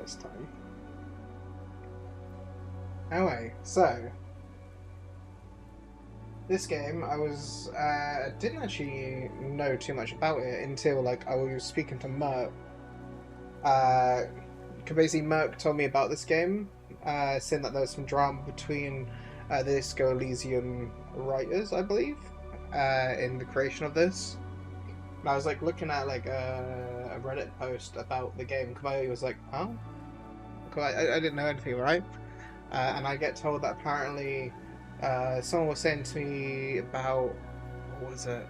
this time. Anyway, so this game, I didn't actually know too much about it until like I was speaking to Merc. Uh, basically, Merc told me about this game, saying that there was some drama between the Disco Elysium writers, I believe, in the creation of this. And I was like looking at like a Reddit post about the game. Kamei was like, "Huh?" 'Cause I didn't know anything, right? And I get told that apparently someone was saying to me about what was it?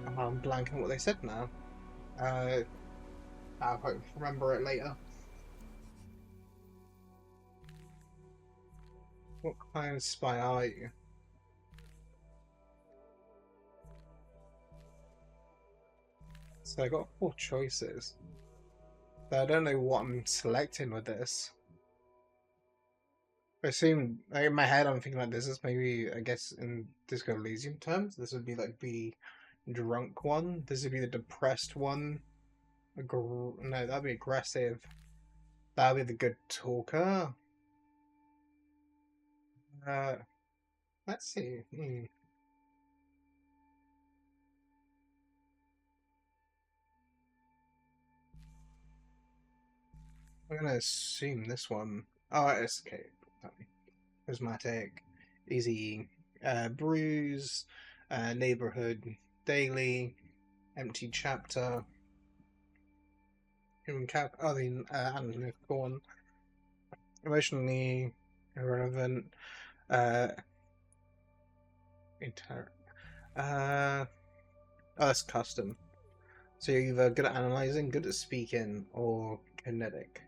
I'm blanking what they said now. Uh, I'll probably remember it later. What kind of spy are you? So I got four choices. But I don't know what I'm selecting with this. I assume like, in my head I'm thinking like this is maybe I guess in Disco Elysium terms, this would be like the drunk one. This would be the depressed one. No, that'd be aggressive. That'd be the good talker. Uh, let's see. I'm gonna assume this one. Oh, escape. Charismatic, easy, bruise, neighborhood, daily, empty chapter, human cap. Oh, the analytical one. Emotionally irrelevant. Uh, inter. Oh, that's custom. So you're either good at analyzing, good at speaking, or kinetic.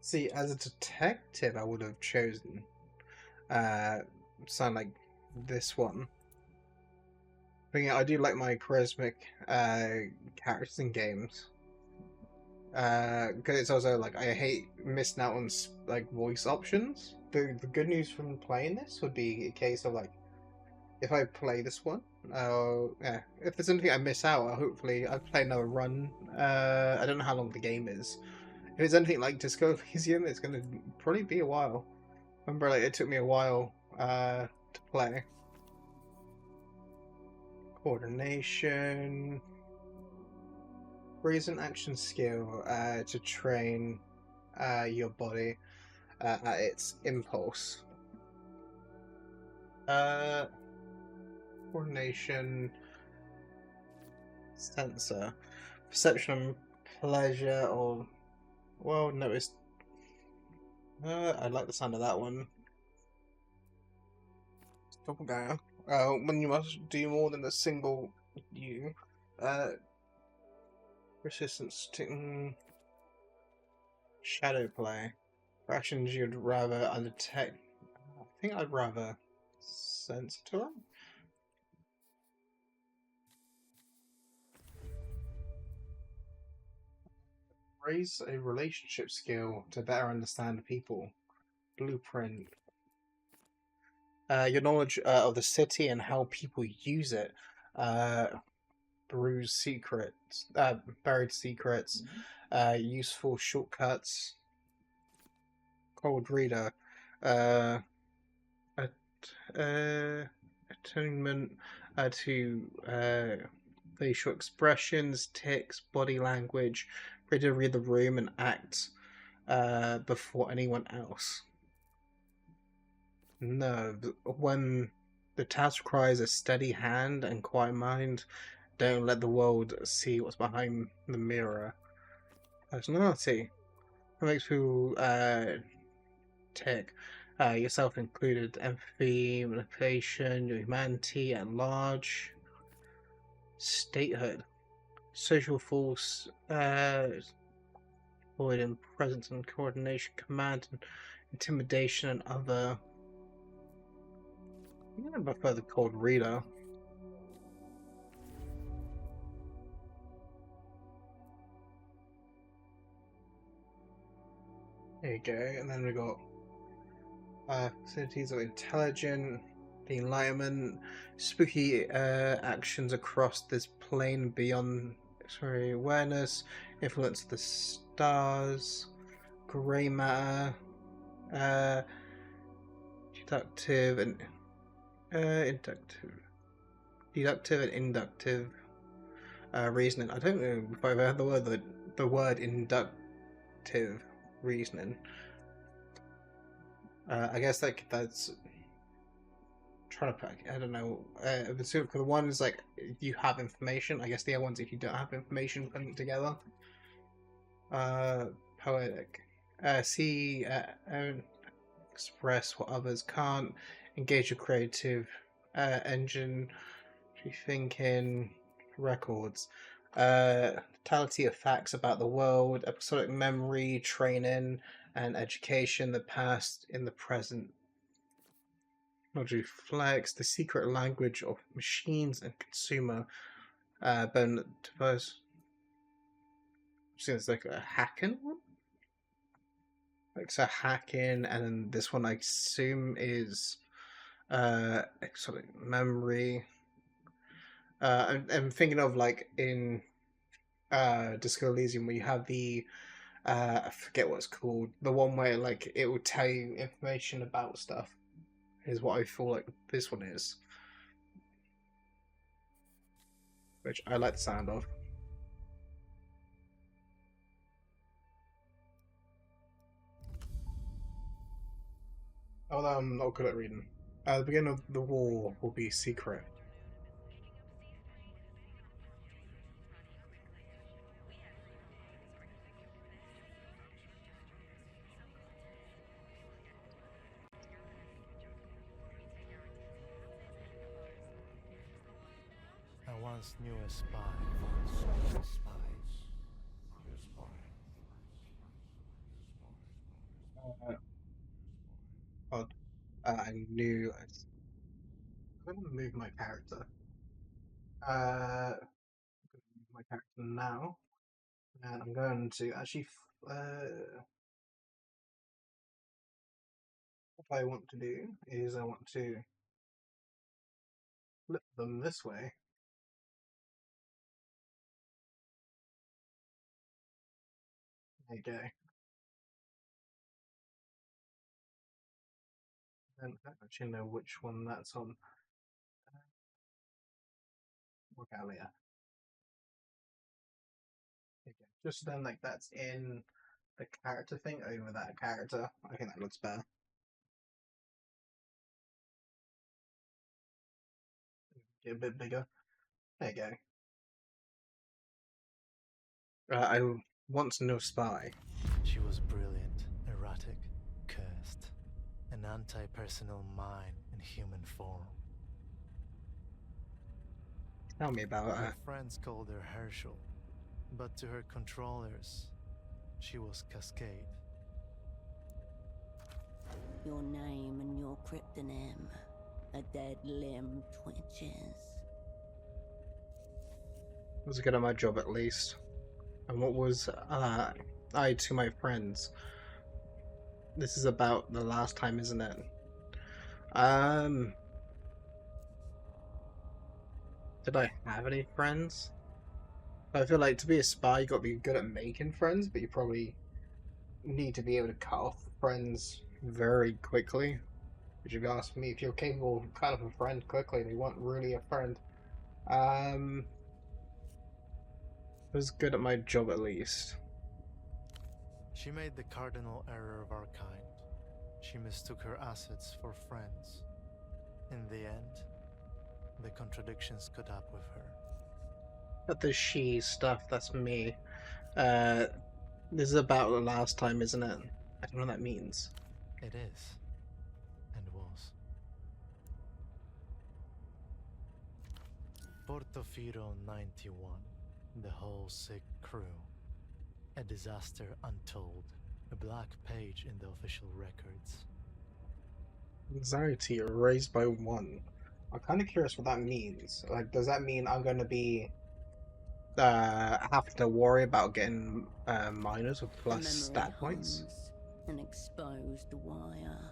See, as a detective, I would have chosen uh, something like this one. But yeah, I do like my charismatic characters in games. Because it's also like I hate missing out on like voice options. The good news from playing this would be a case of like if I play this one, yeah, if there's anything I miss out, hopefully I'll play another run. I don't know how long the game is. If it's anything like Disco Elysium, it's gonna probably be a while. Remember, like it took me a while to play. Coordination, reason, action, skill to train your body at its impulse. Uh, coordination, sensor, perception, pleasure, or well, notice. I like the sound of that one. Doppelganger. When you must do more than a single you. Uh, resistance to shadow play. For actions you'd rather undetect. I think I'd rather sense to them. Raise a relationship skill to better understand people. Blueprint. Your knowledge of the city and how people use it. Uh, bruise secrets. Buried secrets. Useful shortcuts. Cold reader. Uh, at, attunement to facial expressions, tics, body language, ready to read the room and act before anyone else. No, when the task requires a steady hand and quiet mind, don't let the world see what's behind the mirror. Personality. What makes people tick? Yourself included, empathy, manipulation, your humanity at large, statehood, social force, void in presence and coordination, command and intimidation, and other. I'm gonna prefer the cold reader. There you go, and then we got facilities of intelligent, the enlightenment, spooky actions across this plane beyond Sorry, awareness, influence of the stars, grey matter, uh, deductive and deductive and inductive reasoning. I don't know if I've heard the word inductive reasoning. I guess that's trying to put. I don't know. The two, the one is like you have information. I guess the other one's if you don't have information, putting it together. Poetic. See, express what others can't. Engage your creative engine. Thinking. Records. Totality of facts about the world. Episodic memory, training, and education. The past in the present. Technology flex, the secret language of machines and consumer bone device. Seems like a hacking one. Like so hacking, and then this one I assume is exotic memory. I'm thinking of like in Disco Elysium where you have the I forget what it's called, the one where like it will tell you information about stuff. Is what I feel like this one is, which I like the sound of. Although I'm not good at reading. The beginning of the war will be secret. I once knew a spy. I knew. I'm going to move my character. I'm going to move my character now, and I'm going to actually. What I want to do is I want to flip them this way. There you go. I don't actually know which one that's on. Regalia. There you go. Just then, like that's in the character thing over that character. I think that looks better. Get a bit bigger. There you go. I once knew a spy. She was brilliant, erratic, cursed. An anti-personal mind in human form. Tell me about Her her. friends called her Herschel, but to her controllers, she was Cascade. Your name and your cryptonym. A dead limb twitches. I was good at my job at least. And what was I to my friends? This is about the last time, isn't it? Did I have any friends? I feel like to be a spy, you got to be good at making friends, but you probably need to be able to cut off friends very quickly. Which, if you ask me, if you're capable of cutting off a friend quickly, they weren't really a friend. I was good at my job at least. She made the cardinal error of our kind. She mistook her assets for friends. In the end, the contradictions caught up with her. But the she stuff, that's me. This is about the last time, isn't it? I don't know what that means. It is. And was. Portofino 91. The whole sick crew. A disaster untold. A black page in the official records. Anxiety raised by 1. I'm kind of curious what that means. Like, does that mean I'm going to be have to worry about getting minors or plus stat points? An exposed wire.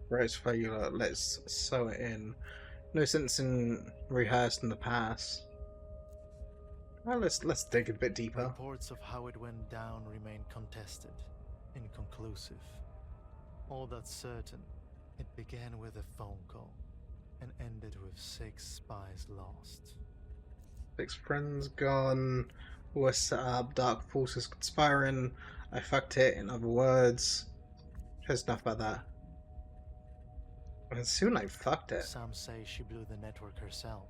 Right, failure. Let's sew it in. No sense in rehearsing the past. Well, let's dig a bit deeper. Reports of how it went down remain contested, inconclusive. All that's certain, it began with a phone call and ended with 6 spies lost. 6 friends gone. War set up. Dark forces conspiring. I fucked it. In other words, there's enough about that. And soon I fucked it. Some say she blew the network herself.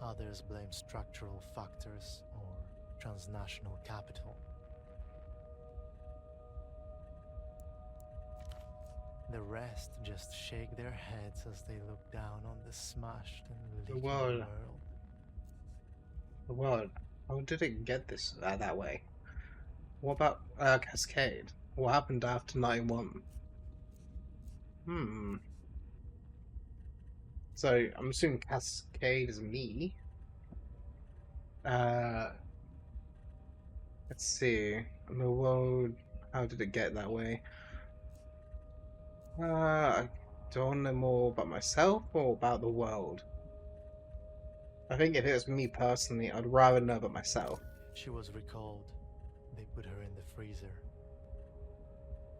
Others blame structural factors or transnational capital. The rest just shake their heads as they look down on the smashed and leaking world. The world. How did it get this that way? What about Cascade? What happened after 91? So I'm assuming Cascade is me. Let's see. The world. How did it get that way? I don't know more about myself or about the world. I think if it was me personally, I'd rather know about myself. She was recalled. They put her in the freezer.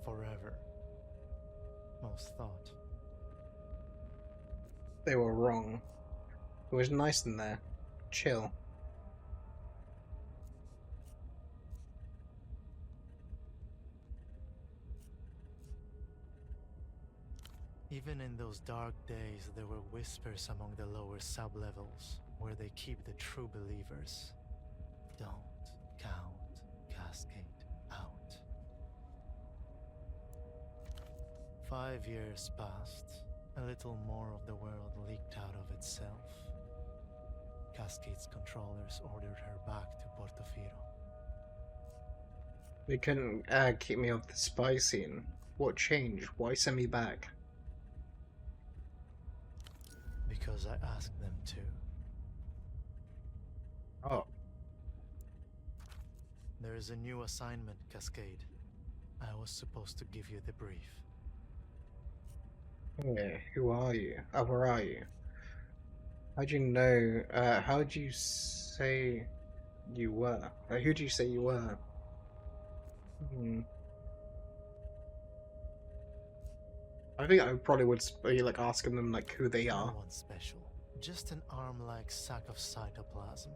Forever. Most thought. They were wrong. It was nice in there. Chill. Even in those dark days, there were whispers among the lower sub-levels, where they keep the true believers. Don't count Cascade out. 5 years passed. A little more of the world leaked out of itself. Cascade's controllers ordered her back to Portofino. They couldn't keep me off the spy scene. What changed? Why send me back? Because I asked them to. Oh. There is a new assignment, Cascade. I was supposed to give you the brief. Yeah, who are you? Where are you? How'd you know? How'd you say you were? Who'd you say you were? I think I probably would be like asking them like who they are. No one special. Just an arm-like sack of cytoplasm.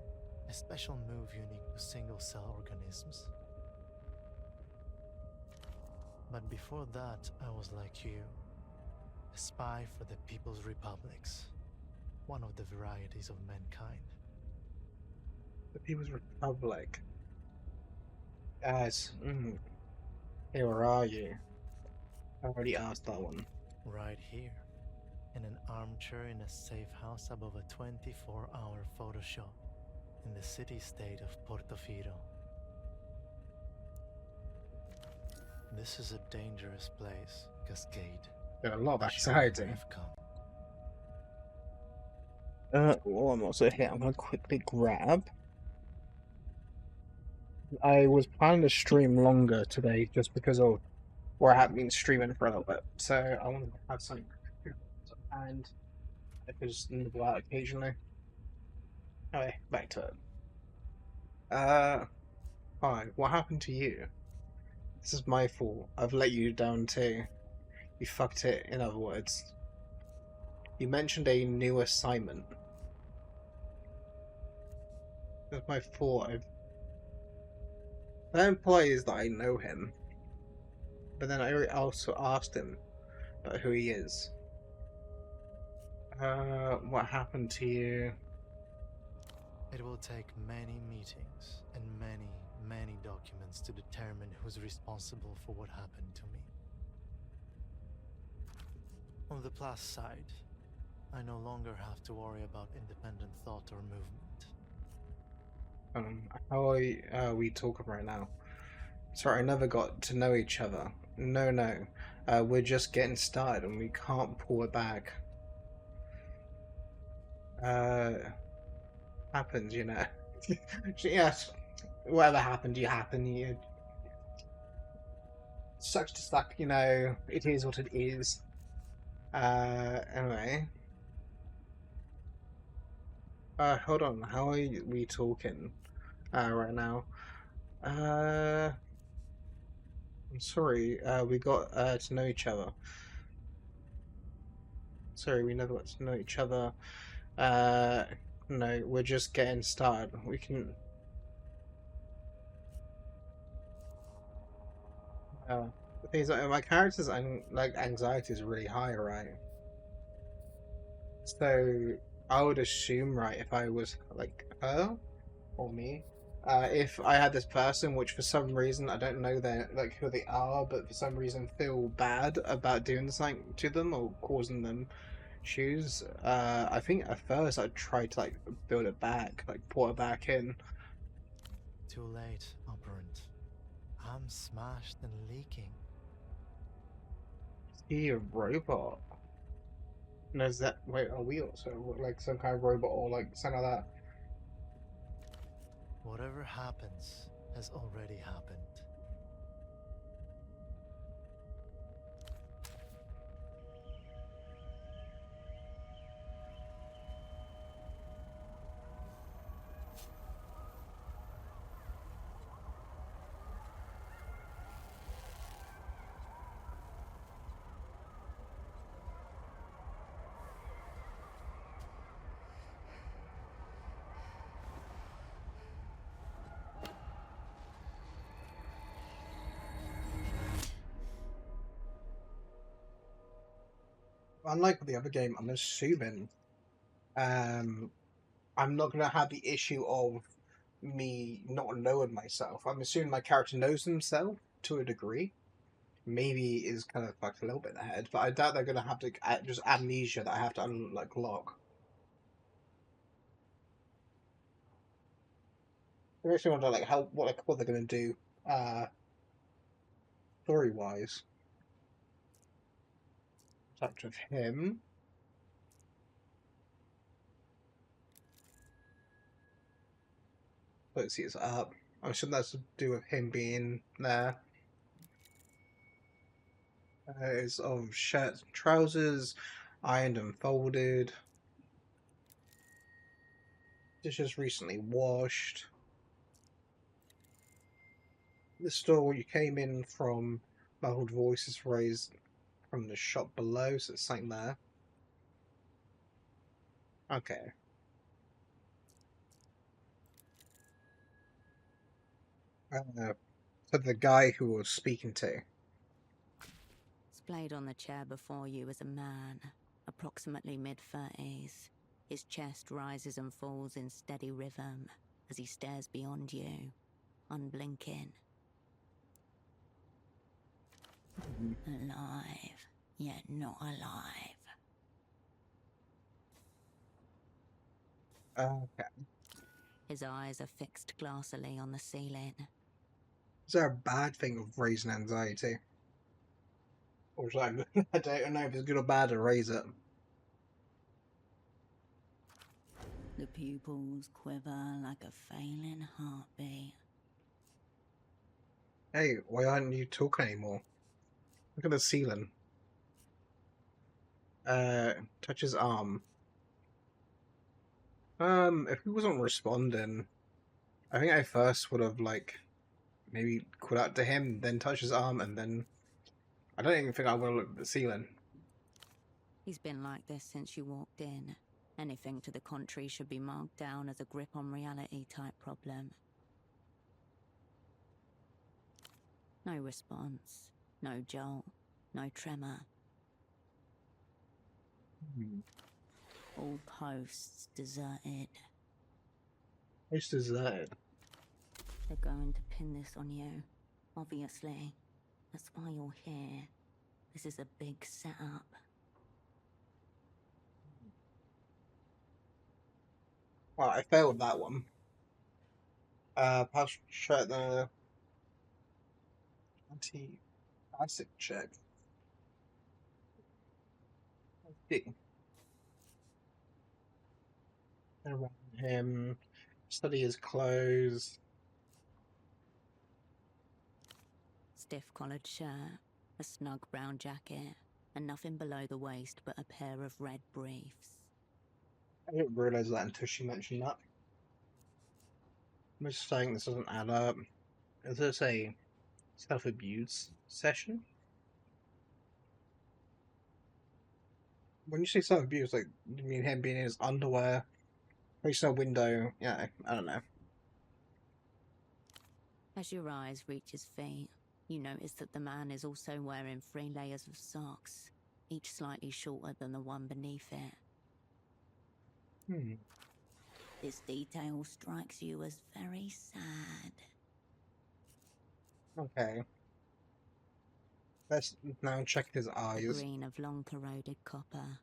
A special move unique to single-cell organisms. But before that, I was like you. A spy for the People's Republics. One of the varieties of mankind. The People's Republic. Guys, hey, where are you? I already asked that one. Right here. In an armchair in a safe house above a 24-hour photo shop. In the city-state of Portofino. This is a dangerous place, Cascade. Got a lot of anxiety. Well, I'm also here. I'm gonna quickly grab. I was planning to stream longer today just because of where I have been streaming for a little bit. So I wanted to have something and I could just nibble out occasionally. Okay, back to it. Hi, what happened to you? This is my fault. I've let you down too. You fucked it, in other words. You mentioned a new assignment. That's my fault. That implies that I know him. But then I also asked him about who he is. What happened to you? It will take many meetings and many documents to determine who's responsible for what happened to me. On the plus side, I no longer have to worry about independent thought or movement. How are we talking right now? Sorry, I never got to know each other. No. We're just getting started and we can't pull it back. Happens, you know. Yes, whatever happened, you sucks to suck, you know. It is what it is. Anyway. Hold on. How are we talking? right now. I'm sorry, we got to know each other. Sorry, we never got to know each other. Uh, no, we're just getting started. We can. The thing is, my character's like anxiety is really high, right? So I would assume, right, if I was like her or me, if I had this person which for some reason I don't know their like who they are, but for some reason feel bad about doing something to them or causing them issues, I think at first I'd try to like build it back, like pour it back in. Too late, operant. I'm smashed and leaking. Is he a robot? No, is that wait? Are we also like some kind of robot or like something like that? Whatever happens has already happened. Unlike the other game, I'm assuming um I'm not gonna have the issue of me not knowing myself. I'm assuming my character knows himself to a degree. Maybe is kind of like a little bit ahead, but I doubt they're gonna have to just amnesia that I have to like lock. I actually wonder like how what they're gonna do uh story wise. Touch of him. Let's see, it's up. I'm assuming that's to do with him being there. It's of shirts and trousers, ironed and folded. Dishes recently washed. The store you came in from, muffled voices raised from the shop below, so it's something there. Okay. So the guy who was speaking to. Displayed on the chair before you is a man, approximately mid-30s. His chest rises and falls in steady rhythm as he stares beyond you, unblinking. Alive, yet not alive. Okay. His eyes are fixed glassily on the ceiling. Is there a bad thing of raising anxiety? Or is that, I don't know if it's good or bad to raise it. The pupils quiver like a failing heartbeat. Hey, why aren't you talking anymore? Look at the ceiling. Touch his arm. If he wasn't responding, I think I first would have like maybe called out to him, then touch his arm, and then I don't even think I would have looked at the ceiling. He's been like this since you walked in. Anything to the contrary should be marked down as a grip on reality type problem. No response, no jolt, no tremor. All posts deserted. Most deserted. They're going to pin this on you, obviously. That's why you're here. This is a big setup. Well, I failed that one. Pass check the anti-acid check. D. Around him. Study his clothes. Stiff collared shirt, a snug brown jacket, and nothing below the waist but a pair of red briefs. I didn't realise that until she mentioned that. I'm just saying this doesn't add up. Is this a self-abuse session? When you say self-abuse, like, you mean him being in his underwear, facing a window? Yeah, I don't know. As your eyes reach his feet, you notice that the man is also wearing 3 layers of socks, each slightly shorter than the one beneath it. Hmm. This detail strikes you as very sad. Okay. Let's now check his The eyes. green of long corroded copper.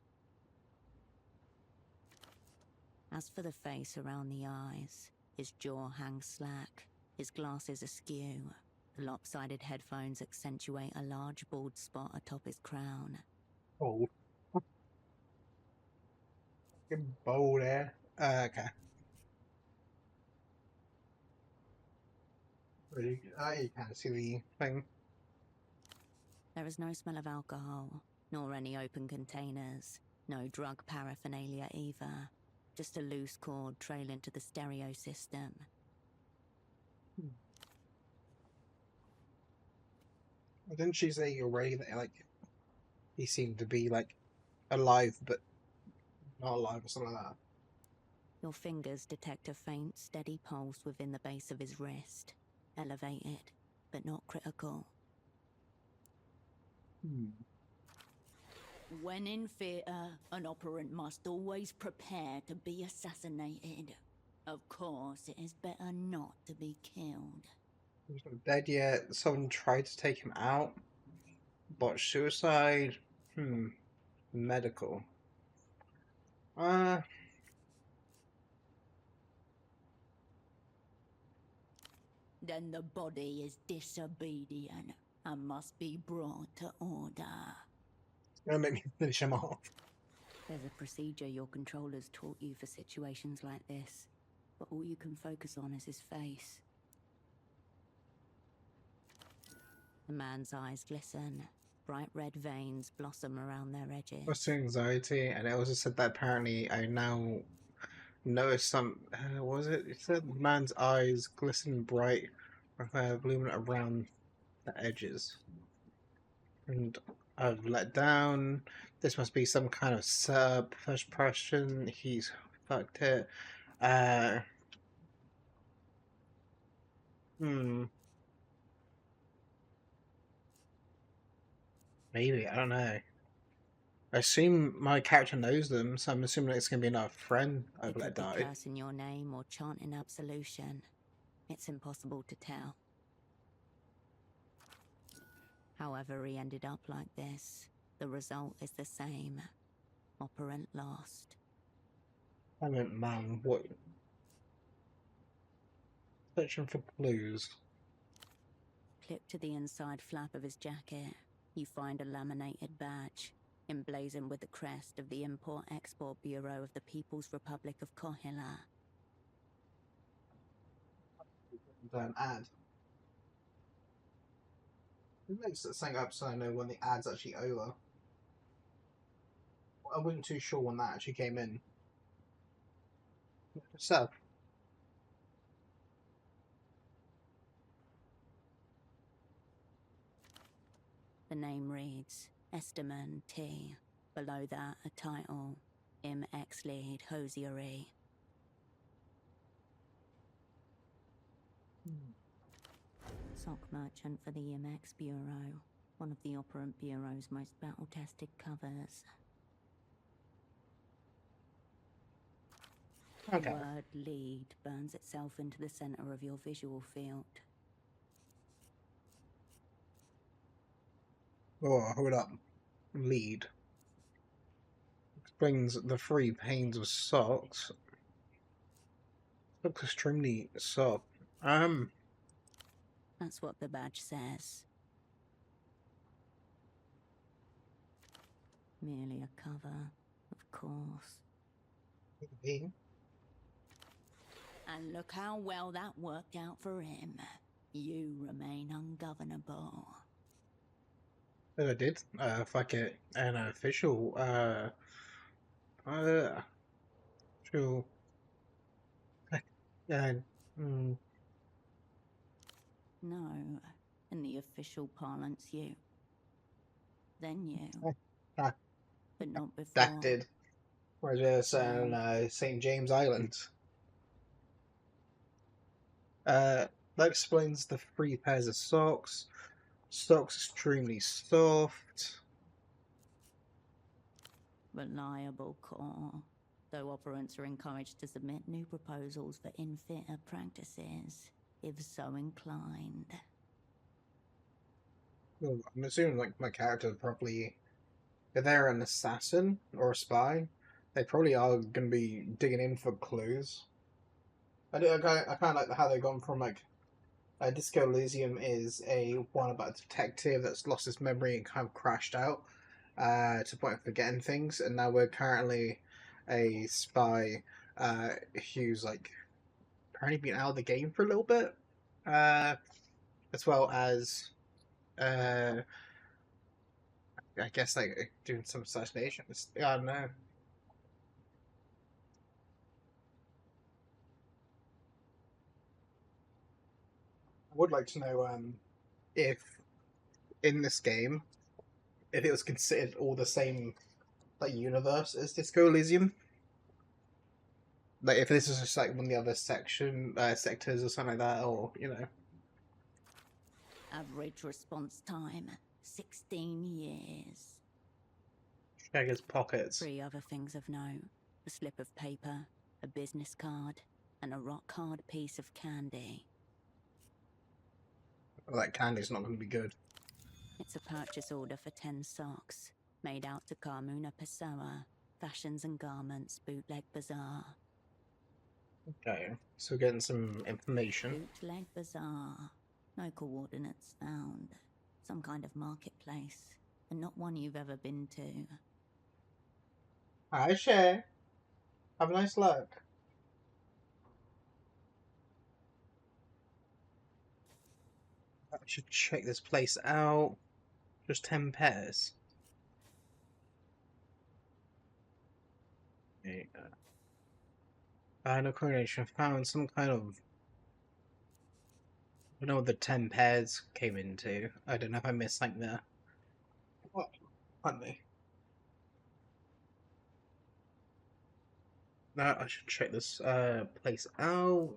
As for the face around the eyes, his jaw hangs slack, his glasses askew. The lopsided headphones accentuate a large bald spot atop his crown. Oh. Fucking bold there. Okay. You can't see the thing. There is no smell of alcohol, nor any open containers, no drug paraphernalia either. Just a loose cord trailing to the stereo system. Didn't she say already that, like, he seemed to be, like, alive, but not alive or something like that? Your fingers detect a faint, steady pulse within the base of his wrist. Elevated, but not critical. When in theatre, an operant must always prepare to be assassinated. Of course, it is better not to be killed. He's not dead yet. Someone tried to take him out. But suicide? Medical. Then the body is disobedient and must be brought to order. Gonna make me finish him off. There's a procedure your controllers taught you for situations like this, but all you can focus on is his face. The man's eyes glisten. Bright red veins blossom around their edges. What's the anxiety? And it also said that apparently I now noticed some. What was it? It said the man's eyes glisten bright, luminant around the edges. And I've let down. This must be some kind of sub first person. He's fucked it. Maybe, I don't know. I assume my character knows them, so I'm assuming it's going to be another friend I've It let could be die. cursing your name or chanting absolution. It's impossible to tell. However he ended up like this, the result is the same. Operant lost. I meant, man, what? Searching for clues. Clipped to the inside flap of his jacket, you find a laminated badge, emblazoned with the crest of the Import-Export Bureau of the People's Republic of Kohila. An ad. It makes it something up so I know when the ad's actually over. I wasn't too sure when that actually came in. So, The name reads Estiman T. Below that, a title, Im Ex-Lead Hosiery. Sock merchant for the IMEX Bureau, one of the Operant Bureau's most battle-tested covers. okay. The word lead burns itself into the center of your visual field. Oh, hold up. Lead. Explains the 3 panes of socks. Looks extremely soft. That's what the badge says. Merely a cover, of course. Me? And look how well that worked out for him. You remain ungovernable. I did. Fuck it. An official, sure. No, in the official parlance, you. Then you, Ah, but not before. that did. We're just on St. James Island. That explains the 3 pairs of socks. Socks extremely soft. Reliable core. Though operants are encouraged to submit new proposals for in-fitter practices, if so inclined. Well, I'm assuming like my character probably, if they're an assassin or a spy, they probably are going to be digging in for clues. I kind of like how they've gone from like Disco Elysium is a one about a detective that's lost his memory and kind of crashed out to the point of forgetting things, and now we're currently a spy who's like apparently been out of the game for a little bit, as well as I guess like doing some assassinations. I don't know. I would like to know if in this game if it was considered all the same like universe as Disco Elysium. Like if this is just like one of the other sectors or something like that, or you know. Average response time, 16 years. Check his pockets. 3 other things of note. A slip of paper, a business card, and a rock-hard piece of candy. Well, that candy's not going to be good. It's a purchase order for 10 socks, made out to Carmuna Pessoa, Fashions and Garments, Bootleg Bazaar. Okay, so we're getting some information. Bootleg Bazaar. No coordinates found. Some kind of marketplace, and not one you've ever been to. Hi, Shay. Have a nice look. I should check this place out. Just 10 pairs. Okay. No coordination. Found some kind of. I don't know what the 10 pairs came into. I don't know if I missed like the. What? Pardon me. No, I should check this place out.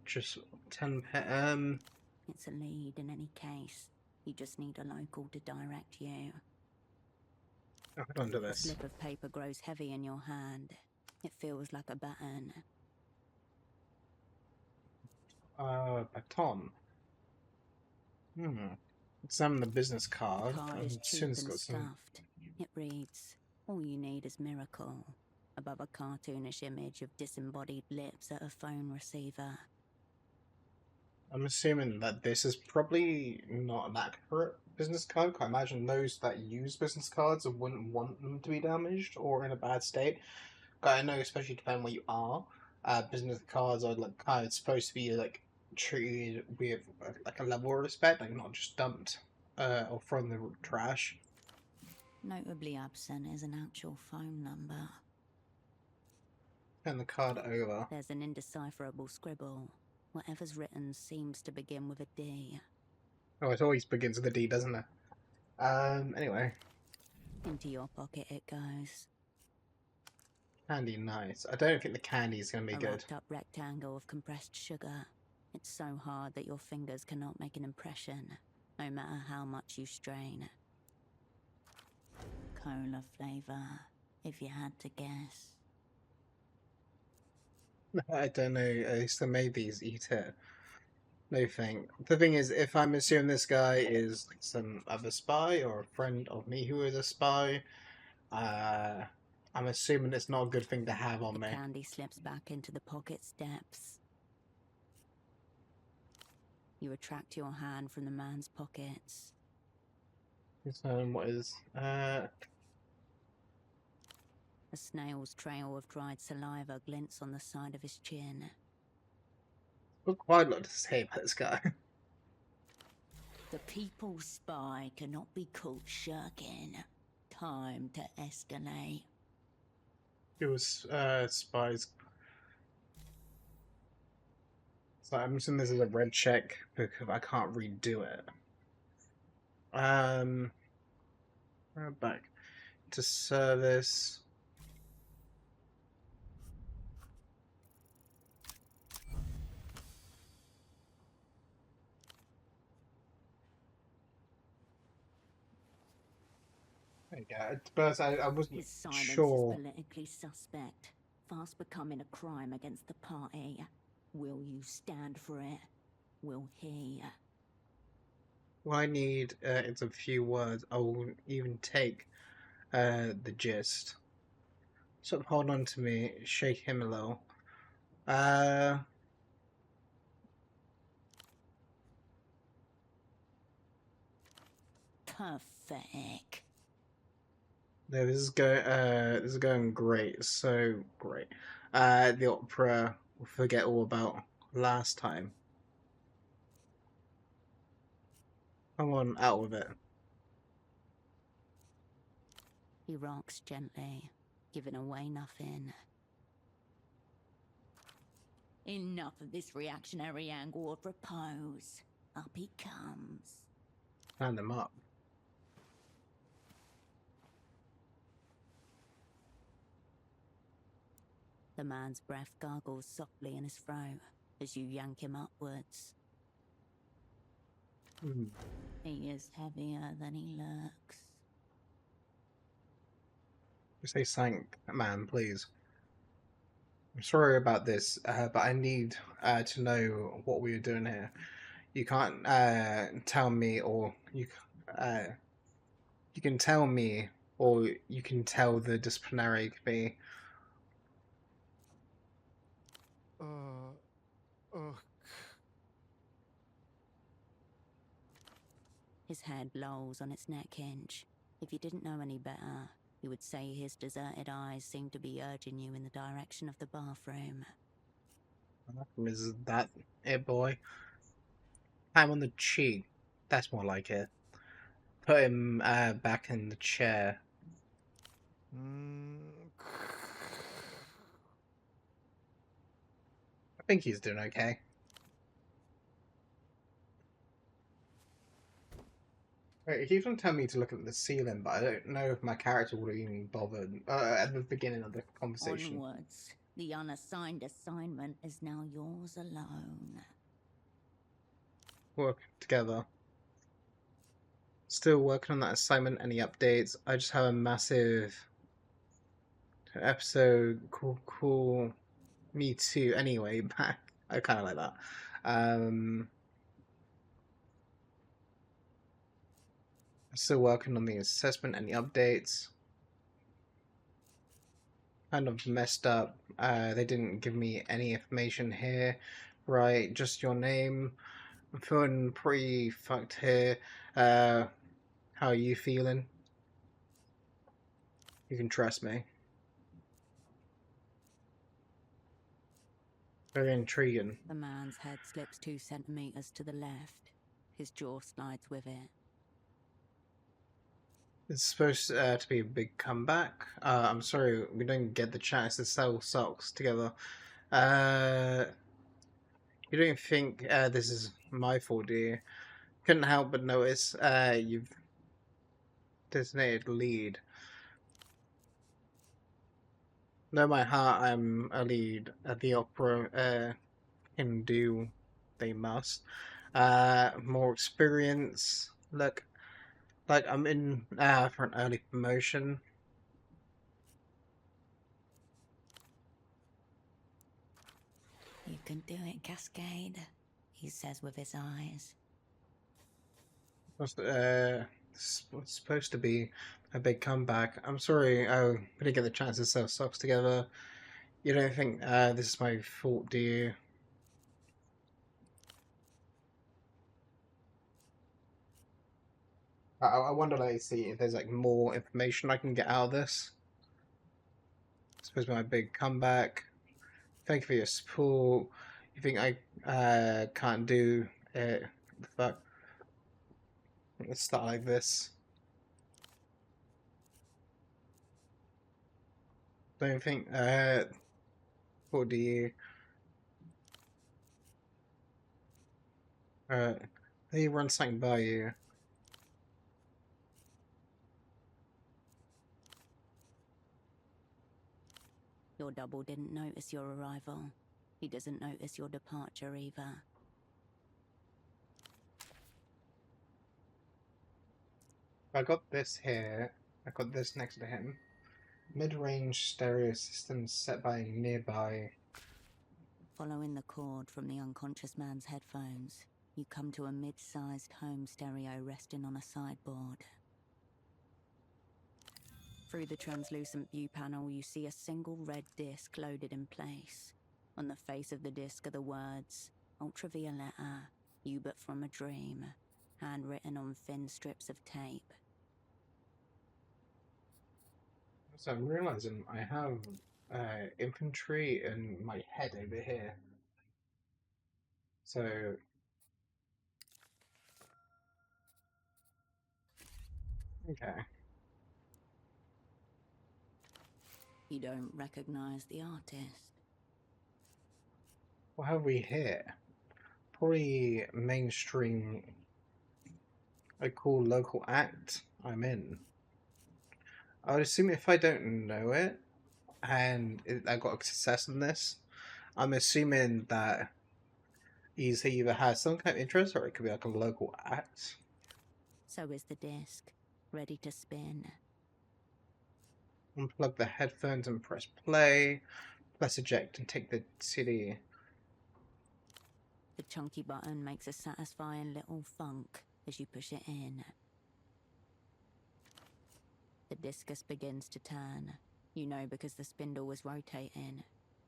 Just 10 pairs. It's a lead in any case. You just need a local to direct you. Hold on to The this. slip of paper grows heavy in your hand. It feels like a baton. Baton. Examine the business The card. card is cheap Soon it's and got some. stuffed. It reads, "All you need is miracle," above a cartoonish image of disembodied lips at a phone receiver. I'm assuming that this is probably not an accurate business card. I imagine those that use business cards wouldn't want them to be damaged or in a bad state. But I know, especially depending where you are, business cards are like kind of supposed to be like treated with like a level of respect, like not just dumped or thrown in the trash. Notably absent is an actual phone number. Turn the card over. There's an indecipherable scribble. Whatever's written seems to begin with a D. Oh, it always begins with a D, doesn't it? Anyway. Into your pocket it goes. Candy, nice. I don't think the candy is going to be A good. wrapped up rectangle of compressed sugar. It's so hard that your fingers cannot make an impression, no matter how much you strain. Cola flavor, if you had to guess. I don't know. I used to make these eat it. No thing. The thing is, if I'm assuming this guy is like some other spy or a friend of me who is a spy, I'm assuming it's not a good thing to have on The me. candy slips back into the pocket's depths. You retract your hand from the man's pockets. What is A snail's trail of dried saliva glints on the side of his chin. got quite a lot to say about this guy. The people's spy cannot be caught shirking. Time to escalate. It was spies. So I'm assuming this is a red check because I can't redo it. Back to service. There you go. But I wasn't His silence sure. is politically suspect, fast becoming a crime against the party. Will you stand for it? Will he? What I need is a few words. I will even take the gist. Sort of hold on to me, shake him a little. Pathetic. No, this is going great, so great. The opera will forget all about last time. Come on, out with it. He rocks gently, giving away nothing. Enough of this reactionary angle of repose. Up he comes. Stand them up. The man's breath gargles softly in his throat as you yank him upwards. He is heavier than he looks. Say sank, man, please. I'm sorry about this, but I need to know what we are doing here. You can't tell me, or you can tell me, or you can tell the disciplinary committee. Ugh. His head lolls on its neck hinge. If you didn't know any better, you would say his deserted eyes seemed to be urging you in the direction of the bathroom. Is that it, boy? Ham on the cheek. That's more like it. Put him back in the chair. I think he's doing okay. Wait, he keeps on telling me to look at the ceiling, but I don't know if my character would have even bothered at the beginning of the conversation. Onwards. The unassigned assignment is now yours alone. Work together. Still working on that assignment. Any updates? I just have a massive episode. Cool. Me too. Anyway, back. I kind of like that. Still working on the assessment. Any updates? Kind of messed up. They didn't give me any information here. Right, just your name. I'm feeling pretty fucked here. How are you feeling? You can trust me. Very intriguing. The man's head slips 2 centimeters to the left. His jaw slides with it. It's supposed to be a big comeback. I'm sorry, we don't get the chance to sell socks together. You don't think this is my fault, do you? Couldn't help but notice you've designated lead. Know my heart, I'm a lead at the opera. Can do, they must. More experience. Look, like I'm in for an early promotion. You can do it, Cascade, he says with his eyes. It's supposed to be a big comeback. I'm sorry, we didn't get the chance to sell socks together. You don't think this is my fault, do you? I wonder, like, see if there's like more information I can get out of this. It's supposed to be my big comeback. Thank you for your support. You think I can't do it? The fuck? Let's start like this. Don't think what do you? Let me run something by you. Your double didn't notice your arrival. He doesn't notice your departure either. I got this here. I got this next to him. Mid-range stereo system set by nearby. Following the cord from the unconscious man's headphones, you come to a mid-sized home stereo resting on a sideboard. Through the translucent view panel, you see a single red disc loaded in place. On the face of the disc are the words, "Ultravioletta, you but from a dream," handwritten on thin strips of tape. So I'm realizing I have infantry in my head over here. So okay. You don't recognize the artist. What have we here? Probably mainstream. A cool local act. I'm in. I would assume if I don't know it, and I got success in this, I'm assuming that he either has some kind of interest or it could be like a local act. So is the disc, ready to spin. Unplug the headphones and press play. Press eject and take the CD. The chunky button makes a satisfying little thunk as you push it in. The discus begins to turn. You know because the spindle was rotating,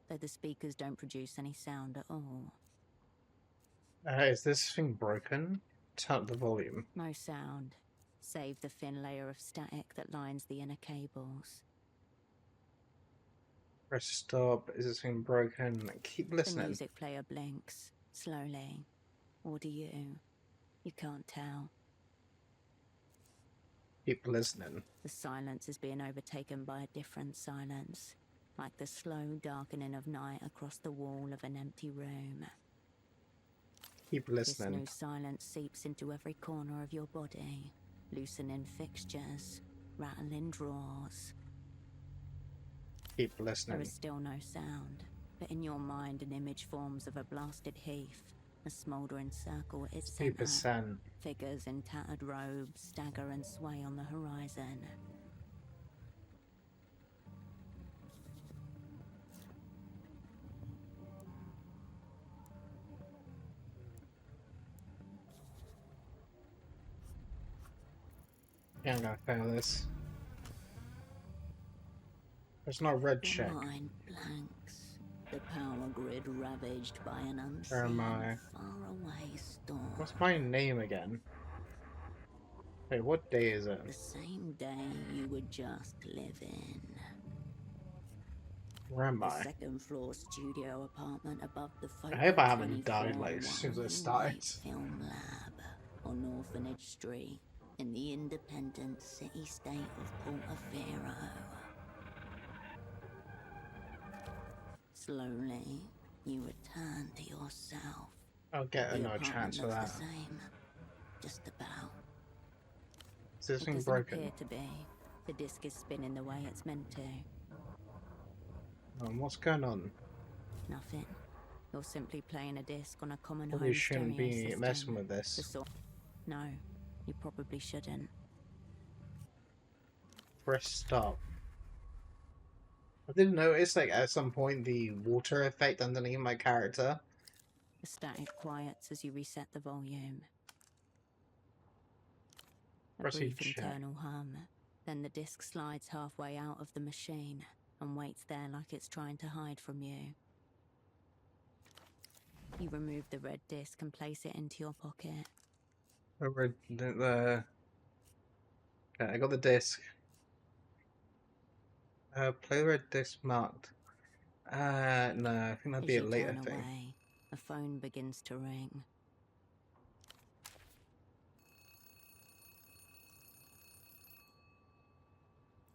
though the speakers don't produce any sound at all. Is this thing broken? Turn up the volume. No sound, save the thin layer of static that lines the inner cables. Press stop. Is this thing broken? Keep The listening. music player blinks, slowly. Or do you? You can't tell. Keep listening. The silence is being overtaken by a different silence, like the slow darkening of night across the wall of an empty room. Keep This listening. new silence seeps into every corner of your body, loosening fixtures, rattling drawers. Keep There listening. is still no sound, but in your mind an image forms of a blasted heath, a smouldering circle at its center. 2%. Figures in tattered robes stagger and sway on the horizon. Yeah, I'm gonna fail this. There's no red Your check. mind blanks, the power grid ravaged by an Where am unseen, I? faraway storm. What's my name again? Wait, what day is it? The same day you would just live in. Where am The I? second floor studio apartment above the I hope I haven't died like as soon as I started. Film lab on Orphanage Street in the independent city-state of Portofino. Slowly, you return to yourself. I'll get The another apartment chance for looks that. the same, just about. Is this It thing doesn't broken? appear to be. The disc is spinning the way it's meant to. What's going on? Nothing. You're simply playing a disc on a common Probably home shouldn't stereo be system. messing with The this. sort. No, you probably shouldn't. Press stop. I didn't notice, like, at some point the water effect underneath my character. The static quiets as you reset the volume. A Press brief eject. internal hum. Then the disc slides halfway out of the machine and waits there like it's trying to hide from you. You remove the red disc and place it into your pocket. Okay, I got the disc. Play red disc marked. No, I think that'd As be a you later turn thing. away, a phone begins to ring.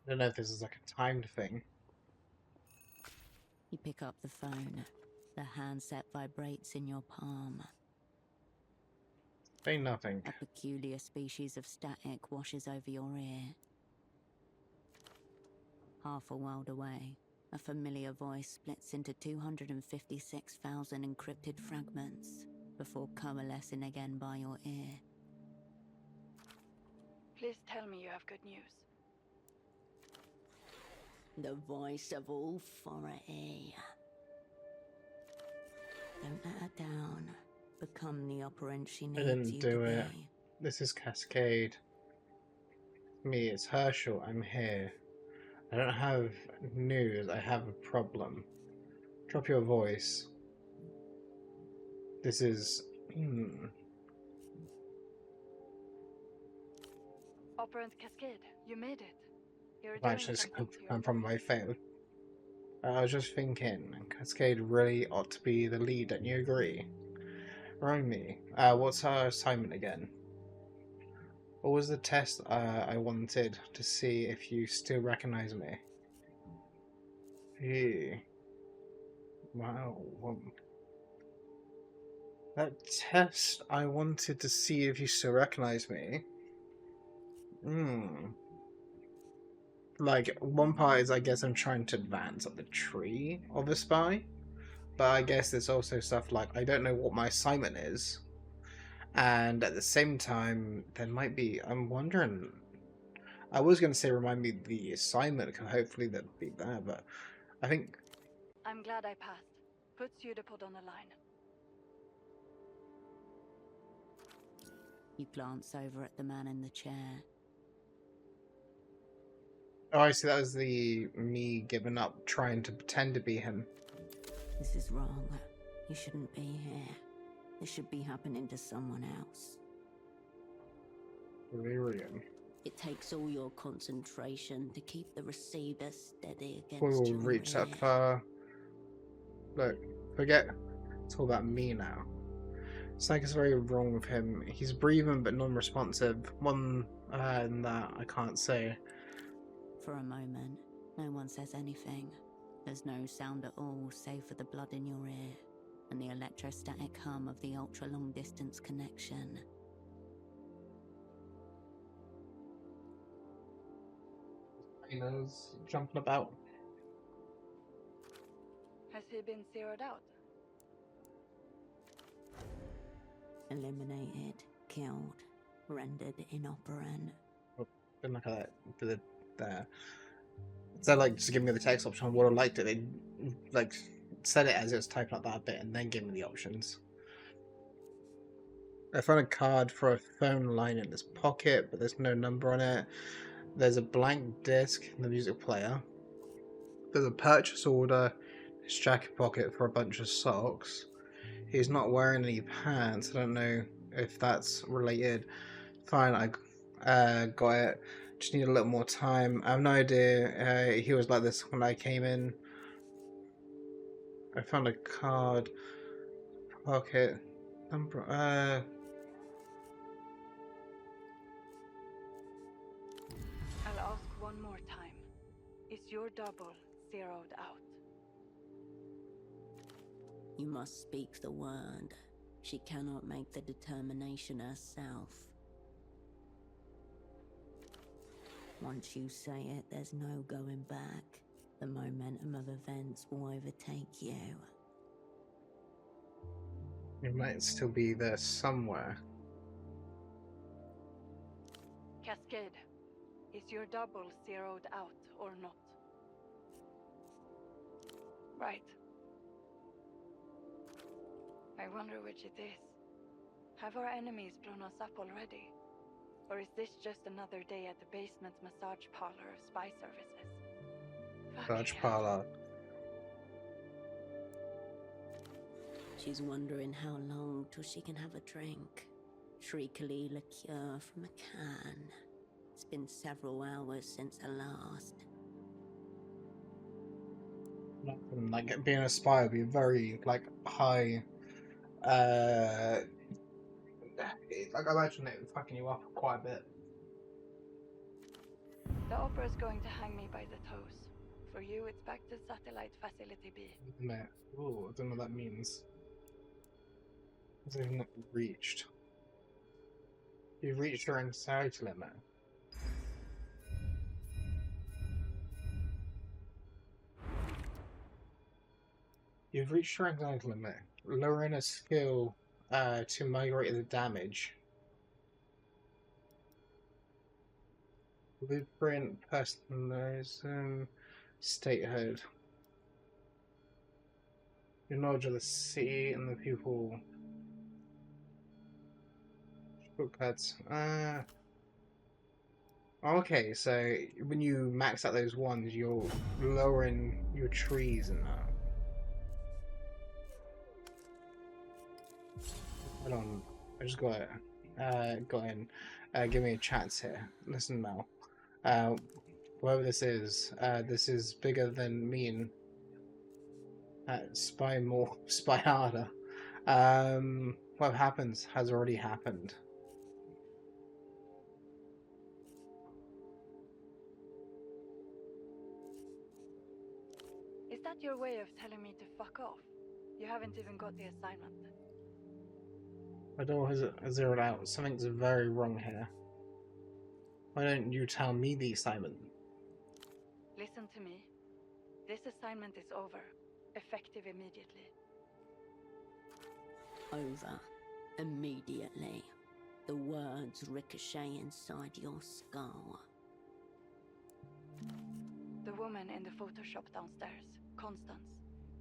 I don't know if this is like a timed thing. You pick up the phone. The handset vibrates in your palm. Say nothing. A peculiar species of static washes over your ear. Half a world away, a familiar voice splits into 256,000 encrypted fragments before coalescing again by your ear. Please tell me you have good news. The voice of authority. Don't let her down. Become the operant she I needs didn't you do to it. be. This is Cascade. Me, it's Herschel. I'm here. I don't have news. I have a problem. Drop your voice. This is... Operant Cascade, you made it. You're I've doing actually something to your come from my fail. I was just thinking, Cascade really ought to be the lead, don't you agree? Remind me, what's our assignment again? What was the test I wanted to see if you still recognize me? Hey. Wow. That test I wanted to see if you still recognize me. Like, one part is I guess I'm trying to advance up the tree of a spy. But I guess there's also stuff like I don't know what my assignment is. And at the same time, there might be... I'm wondering... I was going to say remind me the assignment, because hopefully that'll be there, but I think... I'm glad I passed. Put pseudopod on the line. You glance over at the man in the chair. Oh, I see, that was the me giving up, trying to pretend to be him. This is wrong. You shouldn't be here. This should be happening to someone else. Delirium. It takes all your concentration to keep the receiver steady We against will your reach ear. that far. Look, forget. It's all about me now. Something's very wrong with him. He's breathing but non-responsive. One and that I can't say. For a moment, no one says anything. There's no sound at all save for the blood in your ear and the electrostatic hum of the ultra-long distance connection. Hyenas jumping about. Has he been zeroed out? Eliminated, killed, rendered inoperant. Didn't look at that there. So like just give me the text option, I would have liked it. They like said it as it was typing up that bit and then give me the options. I found a card for a phone line in this pocket, but there's no number on it. There's a blank disc in the music player. There's a purchase order in his jacket pocket for a bunch of socks. He's not wearing any pants. I don't know if that's related. Fine, I got it. Just need a little more time. I have no idea. He was like this when I came in. I found a card. Pocket. Number. I'll ask one more time. Is your double zeroed out? You must speak the word. She cannot make the determination herself. Once you say it, there's no going back. The momentum of events will overtake you. It might still be there somewhere. Cascade, is your double zeroed out or not? Right. I wonder which it is. Have our enemies blown us up already? Or is this just another day at the basement massage parlor of spy services? Massage Fucking hell. parlor. She's wondering how long till she can have a drink. Shriekily liqueur from a can. It's been several hours since her last. Like being a spy would be very like high. Like I imagine it fucking you up quite a bit. The opera's going to hang me by the toes. For you, it's back to Satellite Facility B. Isn't it? Ooh, I don't know what that means. It's even reached. You've reached your anxiety limit. You've reached your anxiety limit. Lowering a skill to migrate the damage. Blueprint, personalism, statehood. Your knowledge of the city and the people. Shortcuts. Okay, so when you max out those ones, you're lowering your trees and that. Hold on, I just got it. Got in. Give me a chance here. Listen now. Whoever this is bigger than me and spy more, spy harder. What happens has already happened. Is that your way of telling me to fuck off? You haven't even got the assignment. My door has zeroed out. Something's very wrong here. Why don't you tell me the assignment? Listen to me. This assignment is over. Effective immediately. Over. Immediately. The words ricochet inside your skull. The woman in the Photoshop downstairs, Constance.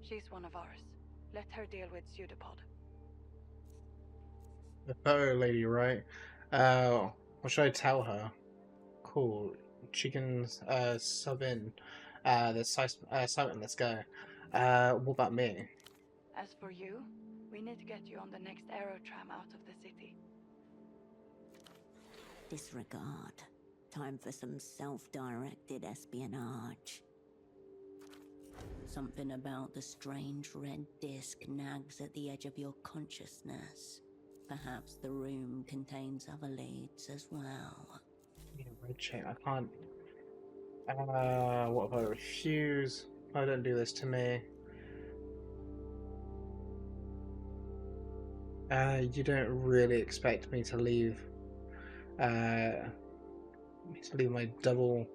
She's one of ours. Let her deal with Pseudopod. The photo lady, right? What should I tell her? Cool. She can sub in the assignment. Let's go. What about me? As for you, we need to get you on the next aerotram out of the city. Disregard. Time for some self-directed espionage. Something about the strange red disc nags at the edge of your consciousness. Perhaps the room contains other leads as well. Yeah, red chain. I can't. What if I refuse? Oh, don't do this to me. You don't really expect me to leave. My double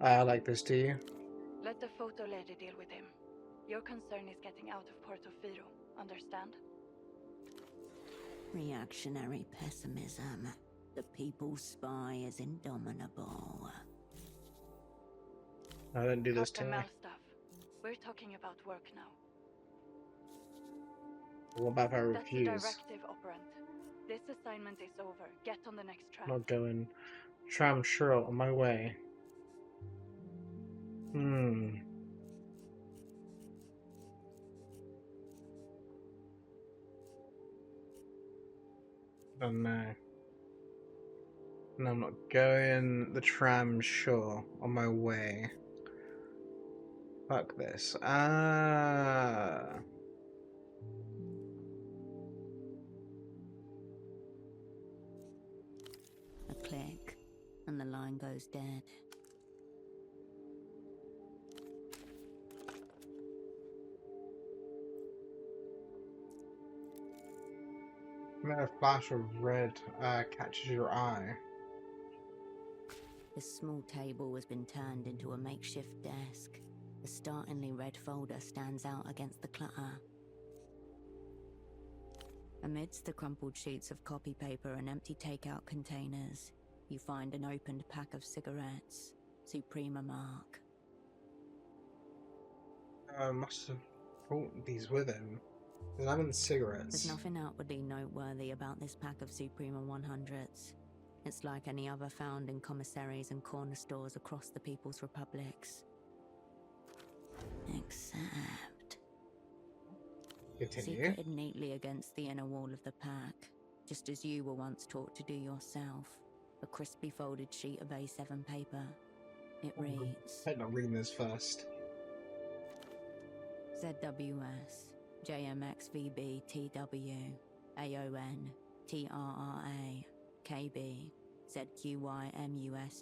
like this, do you? Let the photo lady deal with him. Your concern is getting out of Portofino, understand? Reactionary pessimism. The people's spy is indomitable. I don't do this Cut to the me. Mal stuff. We're talking about work now. What about if I That's the refuse? directive, Operant. This assignment is over. Get on the next tram. Not going. Tram sure on my way. Oh no. No, I'm not going. The tram sure on my way. Fuck this. A click, and the line goes dead. Then a flash of red catches your eye. This small table has been turned into a makeshift desk. The startlingly red folder stands out against the clutter. Amidst the crumpled sheets of copy paper and empty takeout containers, you find an opened pack of cigarettes, Suprema mark. Must have brought these with him. There's not even cigarettes. There's nothing outwardly noteworthy about this pack of Suprema 100s. It's like any other found in commissaries and corner stores across the People's Republics. Except... Continue. secreted neatly against the inner wall of the pack, just as you were once taught to do yourself. A crisply folded sheet of A7 paper. It reads... I'm not reading this first. ZWS, JMXVB TW, AON, TRRA, KB, ZQYMUSGS.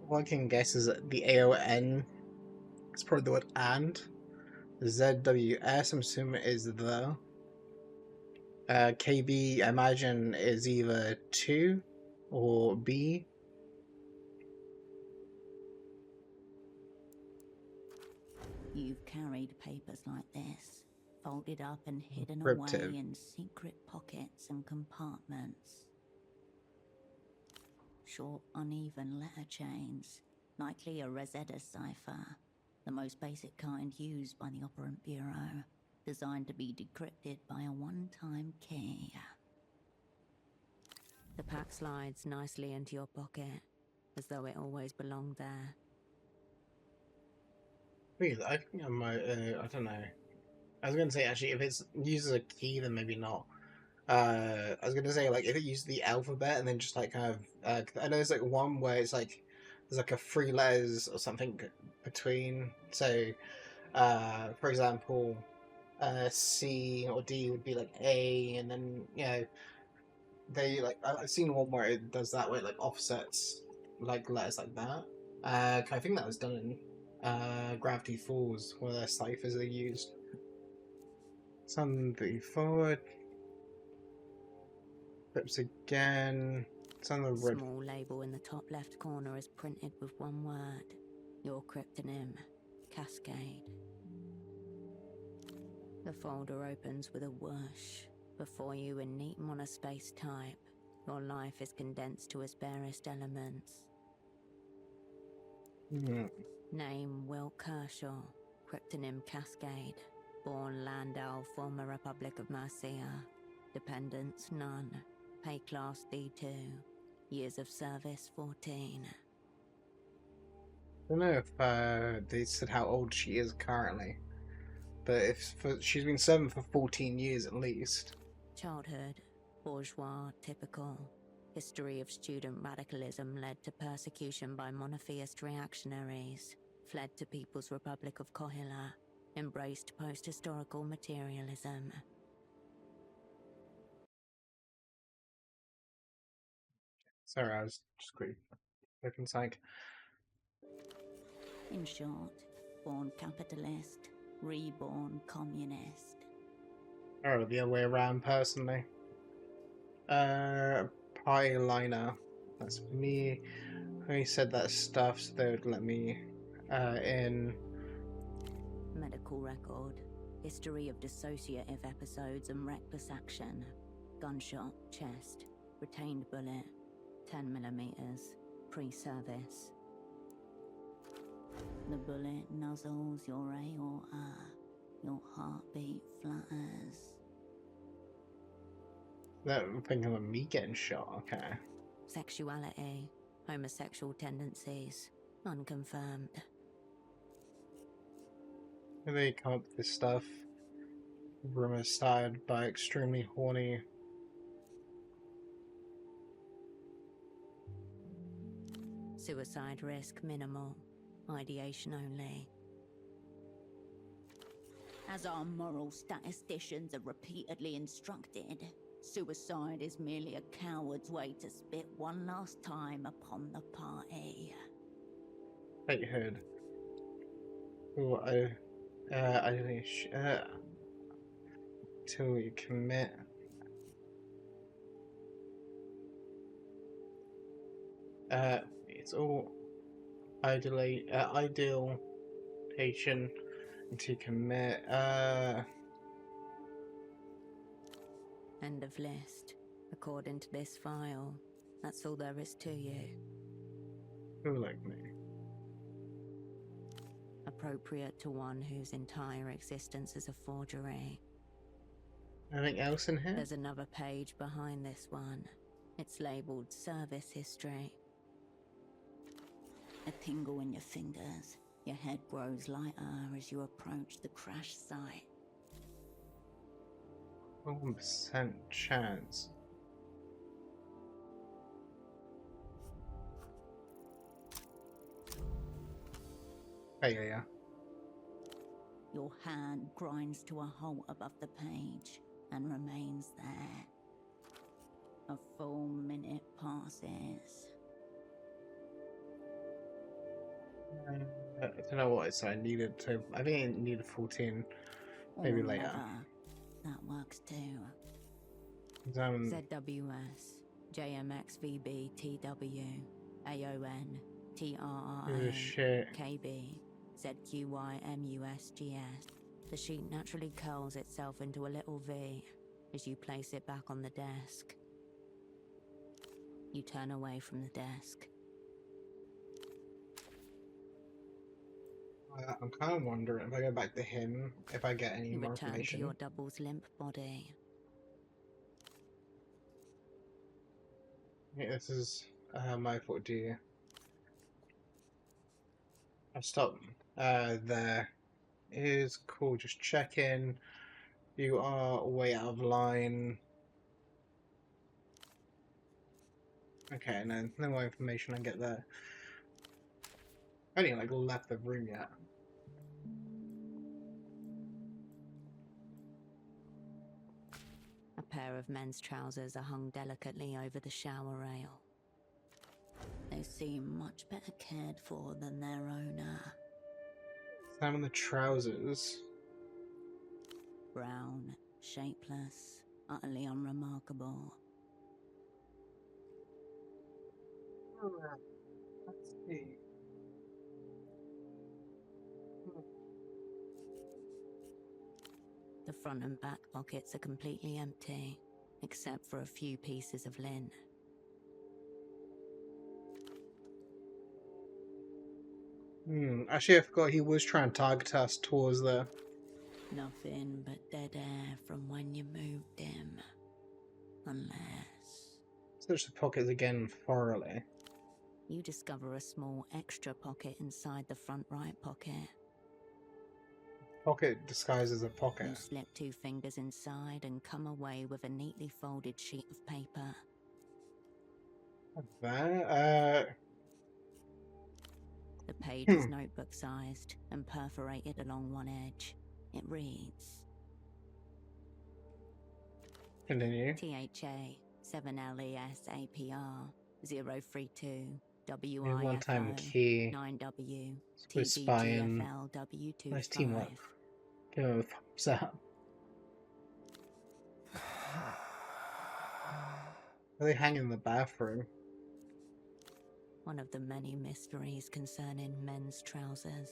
All I can guess is that the AON is probably the word and. The ZWS, I'm assuming, is the. KB, I imagine, is either 2 or B. You've carried papers like this, folded up and hidden Cryptic. away in secret pockets and compartments. Short, uneven letter chains, likely a Rosetta cipher, the most basic kind used by the Operant Bureau, designed to be decrypted by a one-time key. The pack slides nicely into your pocket, as though it always belonged there. Really, I think I might. I don't know. I was gonna say actually, if it uses a key, then maybe not. I was gonna say like if it uses the alphabet and then just like kind of. I know there's like one where it's like there's like a 3 letters or something between. So, for example, C or D would be like A, and then they like I've seen one where it does that way, it, like offsets like letters like that. I think that was done in Gravity Falls, one of their ciphers they used. Somebody forward. Flips again. It's on the red. Small label in the top left corner is printed with one word. Your cryptonym, Cascade. The folder opens with a whoosh. Before you in neat monospace type, your life is condensed to its barest elements. Name Will Kershaw, cryptonym Cascade. Born Landau, former Republic of Mercia. Dependents none. Pay class D2. Years of service 14. I don't know if they said how old she is currently, but she's been serving for 14 years at least. Childhood, bourgeois, typical. History of student radicalism led to persecution by monotheist reactionaries. Fled to People's Republic of Kohila. Embraced post-historical materialism. Sorry, I was just quick looking psych. In short, born capitalist, reborn communist. Oh, the other way around, personally. Pie liner. That's me. I said that stuff, so they would let me in. Medical record. History of dissociative episodes and reckless action. Gunshot, chest. Retained bullet. 10mm. Pre-service. The bullet nuzzles your aorta. Your heartbeat flutters. I'm thinking of me getting shot, okay. Sexuality. Homosexual tendencies. Unconfirmed. They come up with this stuff. Rumors started by extremely horny. Suicide risk minimal. Ideation only. As our moral statisticians have repeatedly instructed, suicide is merely a coward's way to spit one last time upon the party. I heard. Oh, I think till you commit. It's all ideal patient to commit. End of list. According to this file, that's all there is to you. Who like me? Appropriate to one whose entire existence is a forgery. Anything else in here? There's another page behind this one. It's labeled Service History. A tingle in your fingers. Your head grows lighter as you approach the crash site. 1% chance. Yeah. Your hand grinds to a halt above the page and remains there. A full minute passes. I don't know what it's. I needed to. I think I needed 14. Maybe Or later. never. That works too. Examine. ZWS, JMXVB TW, AON, Oh TRRA, shit. KB, ZQYMUSGS. The sheet naturally curls itself into a little V as you place it back on the desk. You turn away from the desk. I'm kind of wondering if I go back to him, if I get any You more return to information. your double's limp body. Yeah, this is my fault, dear. I'll stop there. It is cool, just check in. You are way out of line. Okay, no more information I get there. I only like left the room yet. A pair of men's trousers are hung delicately over the shower rail. They seem much better cared for than their owner. Examine the trousers. Brown, shapeless, utterly unremarkable. Let's see. The front and back pockets are completely empty, except for a few pieces of lint. Actually, I forgot he was trying to target us towards there. Nothing but dead air from when you moved him. Unless... Search the pockets again thoroughly. you discover a small extra pocket inside the front right pocket. Pocket disguises a You pocket. slip 2 fingers inside and come away with a neatly folded sheet of paper. There. The page is notebook-sized and perforated along one edge. It reads, Continue. THA 7LESAPR 032 One-time WIFO key. 9W We're spying. TBGFL W25. Nice teamwork. Give him a thumbs up. Are they hanging in the bathroom? One of the many mysteries concerning men's trousers.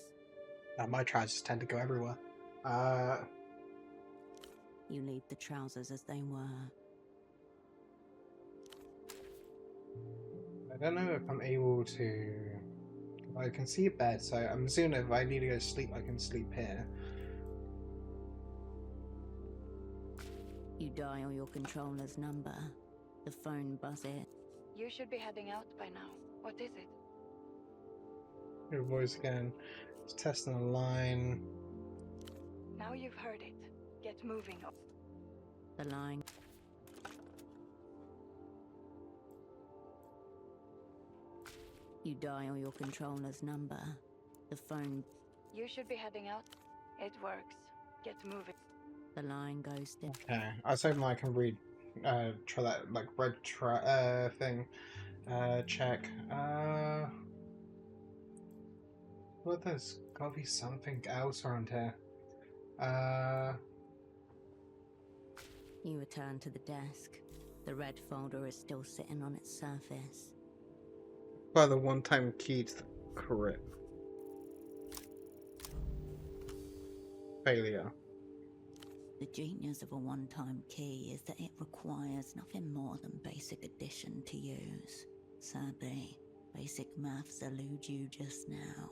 My trousers tend to go everywhere. You leave the trousers as they were. I don't know if I'm able to... I can see a bed, so I'm assuming if I need to go to sleep, I can sleep here. You dial your controller's number. The phone buzzes. You should be heading out by now. What is it? Your voice again. Just testing the line. Now you've heard it. Get moving. The line. You dial your controller's number. The phone. You should be heading out. It works. Get moving. The line goes dead. Okay. I was hoping I can read, try that, like, red thing. Check. Well, there's gotta be something else around here. You return to the desk. The red folder is still sitting on its surface. By the one-time key to the crypt. Failure. The genius of a one-time key is that it requires nothing more than basic addition to use. Sadly, basic maths elude you just now.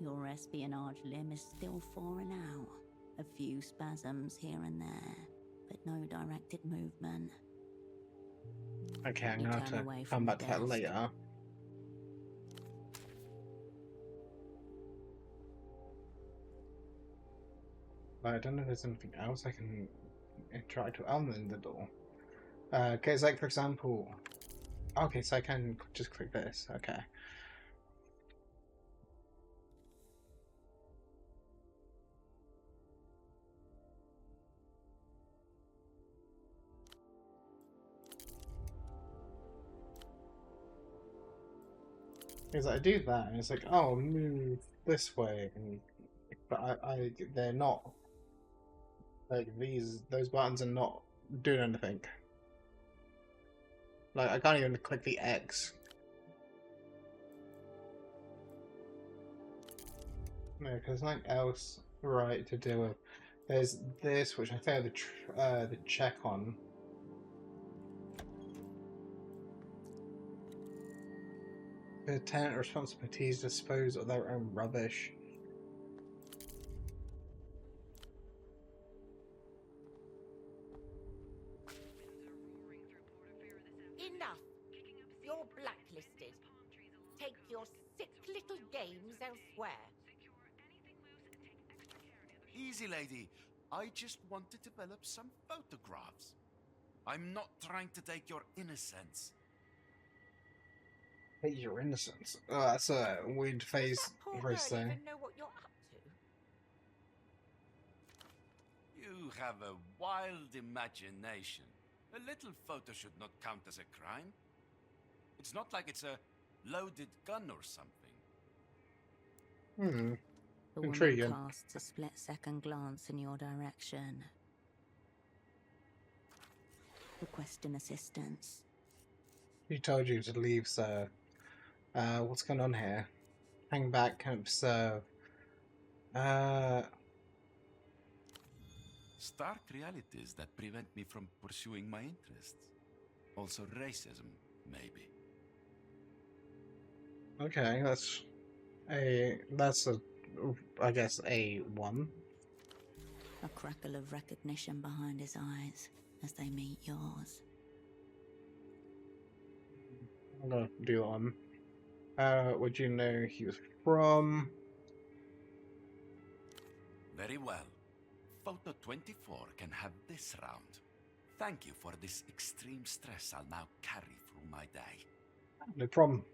Your espionage limb is still falling out. A few spasms here and there, but no directed movement. Okay, I'm You gonna have turn to away come from back the to that desk. later. But I don't know if there's anything else I can interact with other than the door. Okay, it's like, for example... Okay, so I can just click this. Okay. Because I do that, and it's like, oh, move this way, and but they're not. Like those buttons are not doing anything. Like I can't even click the X. No, because there's nothing else right to deal with. There's this, which I think I have the check on. The tenant responsibilities dispose of their own rubbish. Enough! You're blacklisted. Take your sick little games elsewhere. Easy, lady. I just want to develop some photographs. I'm not trying to take your innocence. Hey, your innocence. Oh, that's a weird phase Does that poor for girl saying. even know what you're up to? You have a wild imagination. A little photo should not count as a crime. It's not like it's a loaded gun or something. The Intriguing. woman casts a split-second glance in your direction, requesting assistance. He told you to leave, sir. What's going on here? Hang back, can't observe. Stark realities that prevent me from pursuing my interests. Also racism, maybe. Okay, I guess a 1. A crackle of recognition behind his eyes as they meet yours. I'm gonna do on. Would you know he was from? Very well. Photo 24 can have this round. Thank you for this extreme stress I'll now carry through my day. No problem.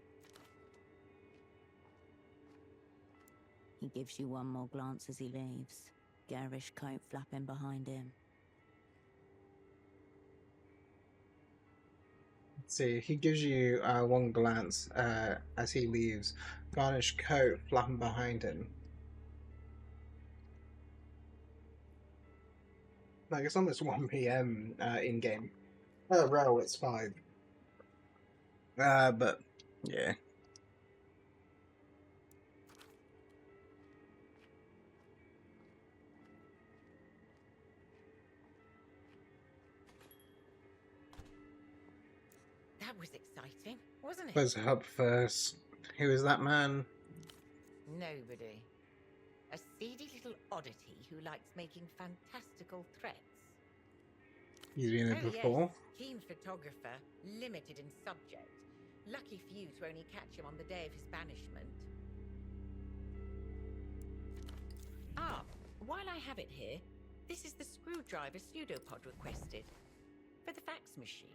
He gives you one more glance as he leaves, garish coat flapping behind him. Let's see, he gives you one glance as he leaves, garnished coat flapping behind him. Like it's almost 1 p.m. In game. Oh, well, it's 5. But yeah. That was exciting, wasn't it? Where's up first? Who is that man? Nobody. A seedy little oddity who likes making fantastical threats. He's been there before. Yes, keen photographer, limited in subject. Lucky for you to only catch him on the day of his banishment. Ah, while I have it here, this is the screwdriver pseudopod requested for the fax machine.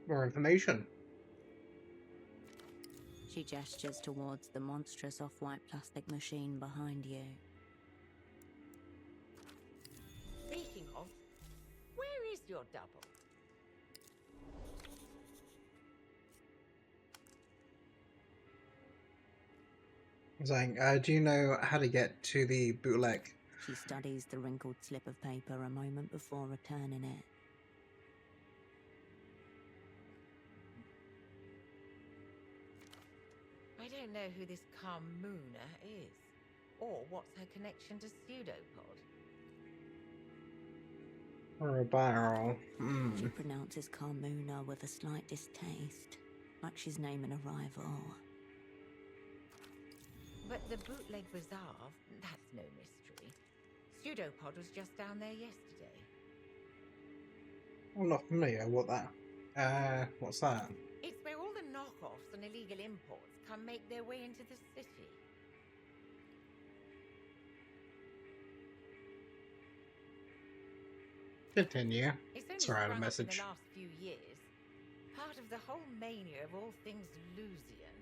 More information. She gestures towards the monstrous off-white plastic machine behind you. Speaking of, where is your double? Saying, do you know how to get to the bootleg? She studies the wrinkled slip of paper a moment before returning it. I don't know who this Carmuna is, or what's her connection to Pseudopod. Or a barrel. She pronounces Carmuna with a slight distaste, like she's naming a rival. But the bootleg bazaar, that's no mystery. Pseudopod was just down there yesterday. I'm not familiar with that. What's that? It's where all the knockoffs and illegal imports come make their way into the city. Continue. It's only Sorry, I had a sprung up message. in the last few years. Part of the whole mania of all things Lusian.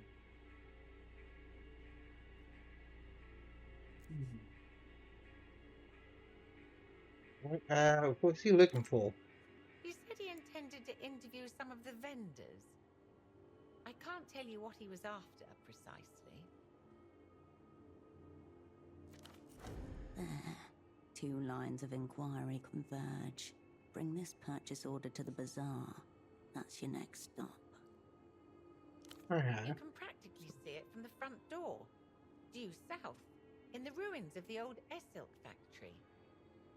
What's he looking for? He said he intended to interview some of the vendors. I can't tell you what he was after, precisely. The 2 lines of inquiry converge. Bring this purchase order to the bazaar. That's your next stop. Okay. You can practically see it from the front door. Due south, in the ruins of the old silk factory.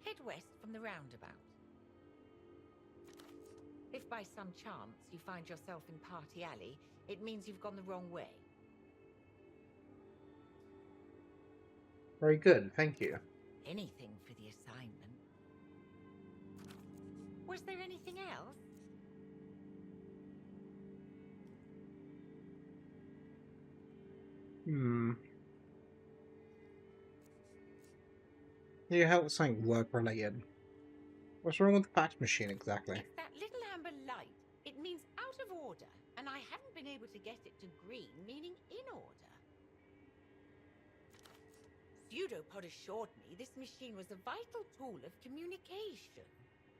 Head west from the roundabout. If by some chance you find yourself in Party Alley, it means you've gone the wrong way. Very good, thank you. Anything for the assignment. Was there anything else? You help something work related. What's wrong with the fax machine exactly? It's that little amber light. It means out of order, and I haven't been able to get it to green, meaning in order. Pseudopod assured me this machine was a vital tool of communication,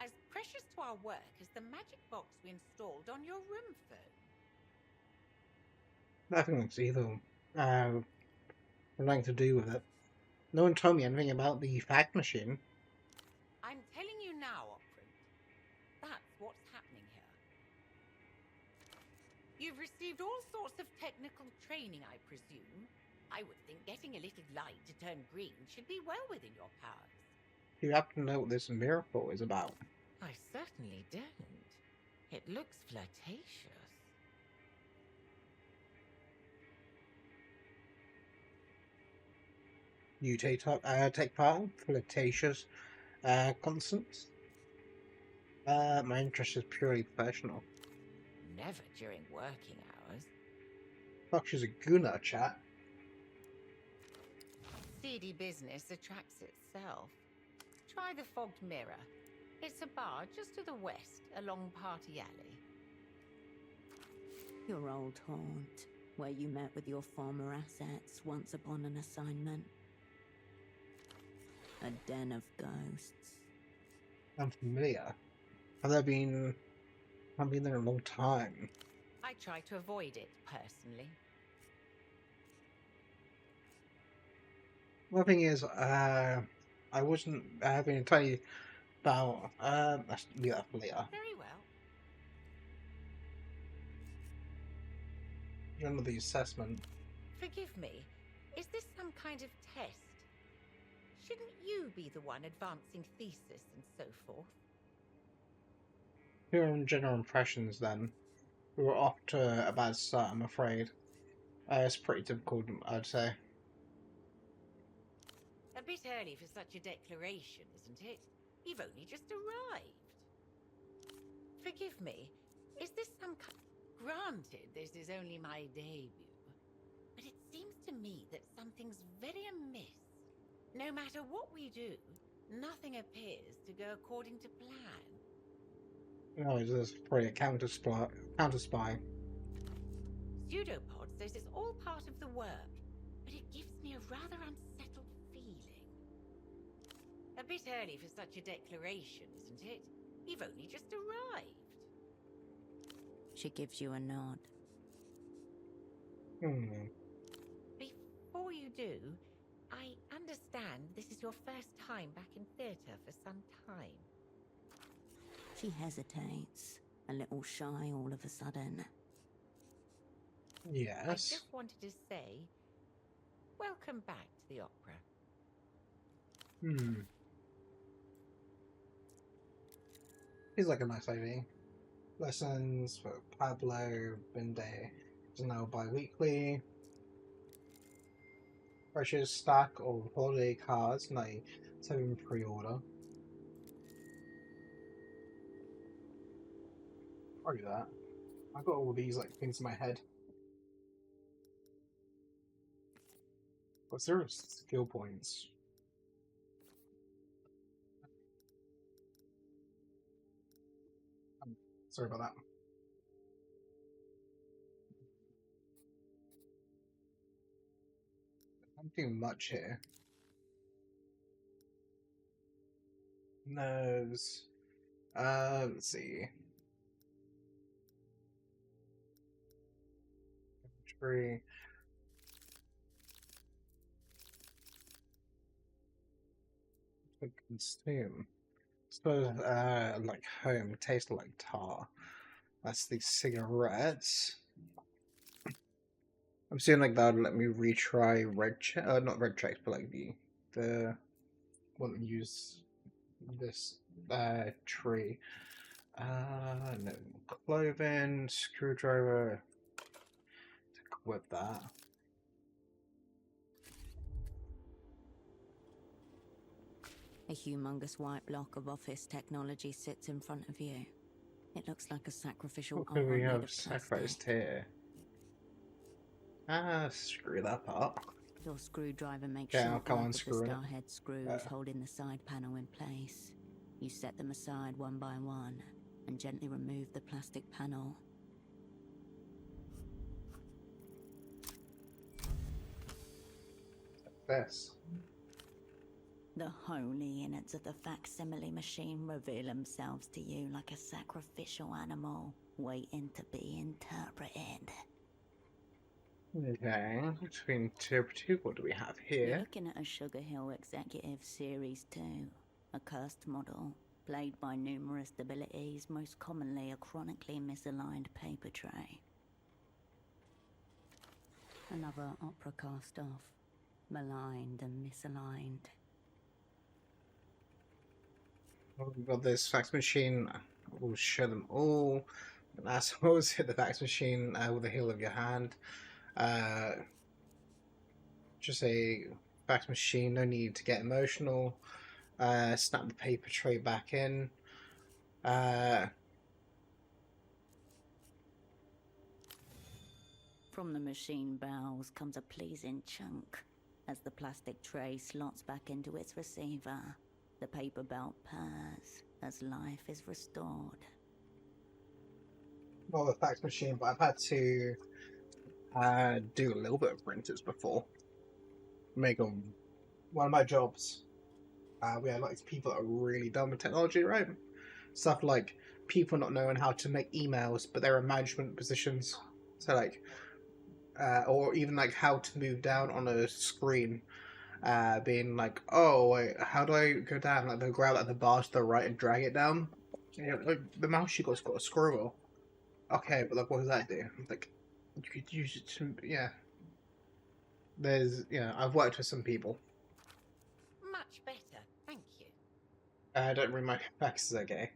as precious to our work as the magic box we installed on your room phone. Nothing looks evil. Nothing to do with it. No one told me anything about the fax machine. I'm telling you now, Operant. That's what's happening here. You've received all sorts of technical training, I presume. I would think getting a little light to turn green should be well within your powers. You have to know what this miracle is about. I certainly don't. It looks flirtatious. You take part? Flirtatious constants? My interest is purely professional. Never during working hours. Fuck, she's a gooner, chat. Seedy business attracts itself. Try the fogged mirror. It's a bar just to the west, along Party Alley. Your old haunt, where you met with your former assets once upon an assignment. A den of ghosts. I'm familiar. I've been there a long time. I try to avoid it, personally. One thing is, I wasn't going to tell you about, let's leave that for later. Very well. Under the assessment. Forgive me. Is this some kind of test? Shouldn't you be the one advancing thesis and so forth? Here are general impressions then. We were off to a bad start, I'm afraid. It's pretty typical, I'd say. A bit early for such a declaration, isn't it? You've only just arrived. Forgive me. Is this some kind... Granted, this is only my debut. But it seems to me that something's very amiss. No matter what we do, nothing appears to go according to plan. No, this is probably a counter spy. Pseudopod says it's all part of the work, but it gives me a rather unsettled feeling. A bit early for such a declaration, isn't it? You've only just arrived. She gives you a nod. Before you do, I understand this is your first time back in theatre for some time. She hesitates, a little shy all of a sudden. Yes. I just wanted to say, welcome back to the opera. He's like a nice lady. Lessons for Pablo Binde is now bi-weekly. Precious stack of holiday cards, 97 pre-order. I'll do that. I've got all these like things in my head. But 0 skill points. Sorry about that. I'm doing much here. Nerves. Let's see. Tree. to consume. Suppose, like home tastes like tar. That's the cigarettes. I'm assuming like that would let me retry red check, not red checks, but like the one that use this tree. No clothing, screwdriver. Equip that. A humongous white block of office technology sits in front of you. It looks like a sacrificial What could arm we made have of sacrificed plastic. here? Screw that part. Your screwdriver makes Okay, I'll short come work on, of the screw it. starhead screws holding the side panel in place. You set them aside one by one and gently remove the plastic panel. This. The holy innards of the facsimile machine reveal themselves to you like a sacrificial animal waiting to be interpreted. Okay, between two, what do we have You're here? looking at a Sugar Hill Executive Series 2, a cursed model, plagued by numerous debilities, most commonly a chronically misaligned paper tray. Another opera cast off, maligned and misaligned. We've got this fax machine. We'll show them all. And assholes, hit the fax machine with the heel of your hand. Just a fax machine, no need to get emotional. Snap the paper tray back in. From the machine bowels comes a pleasing chunk. As the plastic tray slots back into its receiver, the paper belt purrs as life is restored. Well, the fax machine, but I've had to do a little bit of printers before. Make them one of my jobs. We had like people that are really dumb with technology, right? Stuff like people not knowing how to make emails, but they're in management positions. So like, or even like how to move down on a screen. Being like, oh wait, how do I go down? Like they'll grab at the bar to the right and drag it down. You know, like the mouse you got's got a scroll. Okay, but like, what does that do? Like, you could use it to, yeah. There's, I've worked with some people. Much better, thank you. I don't read my faxes, okay?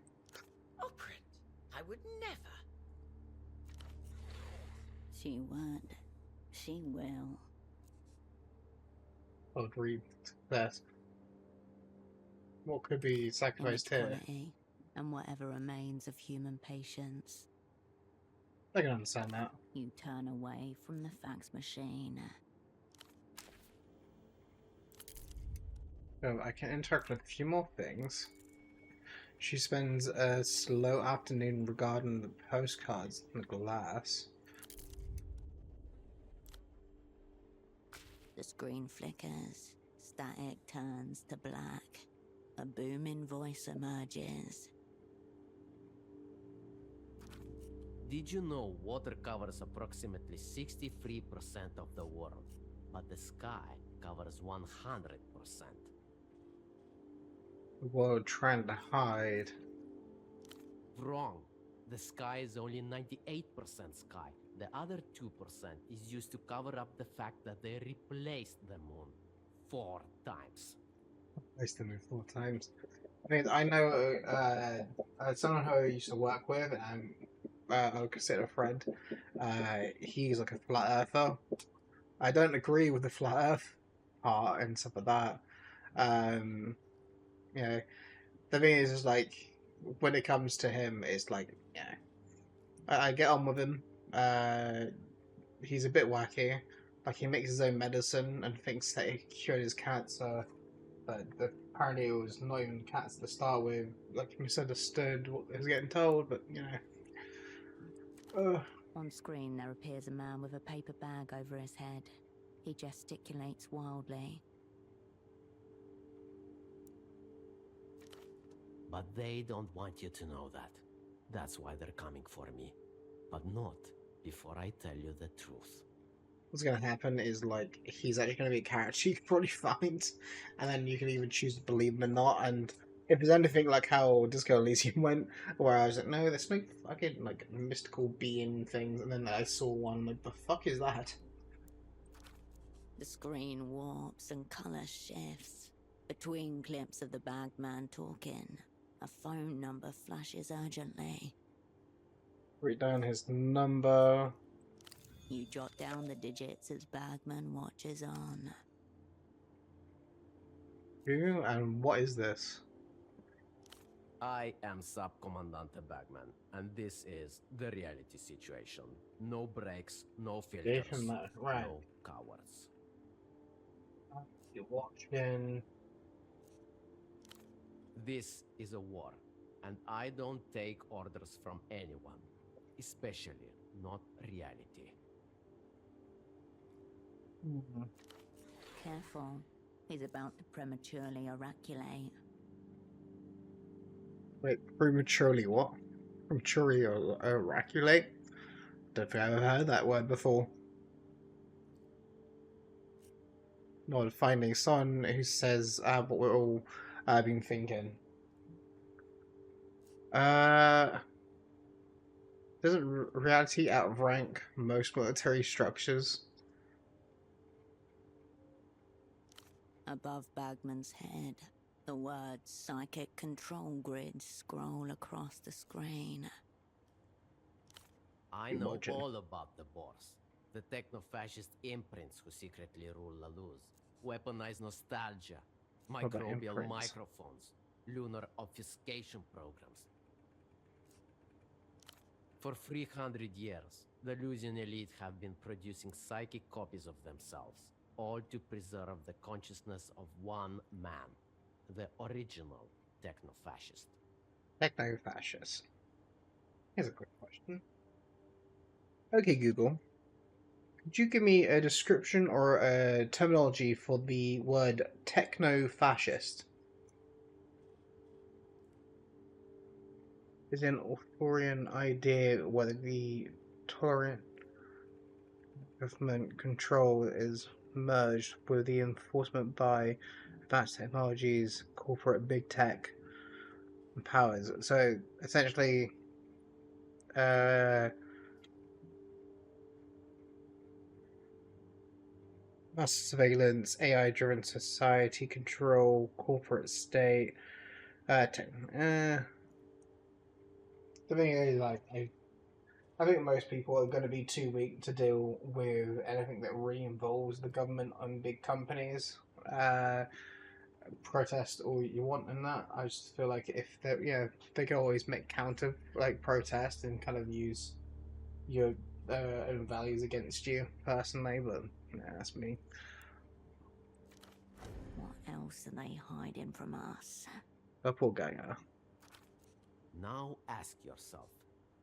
Operant, I would never. She won't. She will. I'll read that. What could be sacrificed here? Inequality and whatever remains of human patience. I can understand that. You turn away from the fax machine. So I can interact with a few more things. She spends a slow afternoon regarding the postcards in the glass. The screen flickers. Static turns to black. A booming voice emerges. Did you know water covers approximately 63% of the world, but the sky covers 100%? The world trying to hide. Wrong. The sky is only 98% sky. The other 2% is used to cover up the fact that they replaced the moon 4 times. I still move 4 times. I mean, I know someone who I used to work with, and I would consider a friend. He's like a flat earther. I don't agree with the flat earth part and stuff like that. The thing is like, when it comes to him, it's like, I get on with him. He's a bit wacky. Like, he makes his own medicine and thinks that it cured his cancer. But apparently it was not even cancer to start with. Like, he misunderstood what he was getting told, but, On screen, there appears a man with a paper bag over his head. He gesticulates wildly. But they don't want you to know that. That's why they're coming for me. But not before I tell you the truth. what's going to happen is, like, he's actually going to be a character you can probably find, and then you can even choose to believe him or not. And if there's anything like how Disco Elysium went, where I was like, no, there's no fucking, like, mystical being things, and then I saw one, like, the fuck is that? The screen warps and colour shifts. Between clips of the bagman talking, a phone number flashes urgently. Write down his number. You jot down the digits as bagman watches on. Who and what is this? I am Subcommandante Bagman, and this is the reality situation. No breaks, no filters, Right. no cowards. You're watching. This is a war, and I don't take orders from anyone, especially not reality. Careful. He's about to prematurely oraculate. Wait, prematurely what? Prematurely oraculate? Don't think I've ever heard that word before. Not finding someone who says what we're all been thinking. Doesn't reality outrank most military structures? Above Bagman's head, the words psychic control grids scroll across the screen. I know all about the Boers, the techno-fascist imprints who secretly rule La Luz, weaponized nostalgia, microbial microphones, lunar obfuscation programs. For 300 years, the Lusian elite have been producing psychic copies of themselves, all to preserve the consciousness of one man, the original techno-fascist. Techno-fascist. Here's a quick question. Okay, Google. Could you give me a description or a terminology for the word techno-fascist? Is an authorian idea whether the tolerant government control is merged with the enforcement by advanced technologies, corporate big tech powers. So essentially, mass surveillance, AI-driven society control, corporate state. The thing is, like, I think most people are going to be too weak to deal with anything that re-involves the government and big companies. Protest all you want in that. I just feel like if they, they can always make counter protest and kind of use your own values against you personally. But that's me. What else are they hiding from us? Doppelganger. Now ask yourself,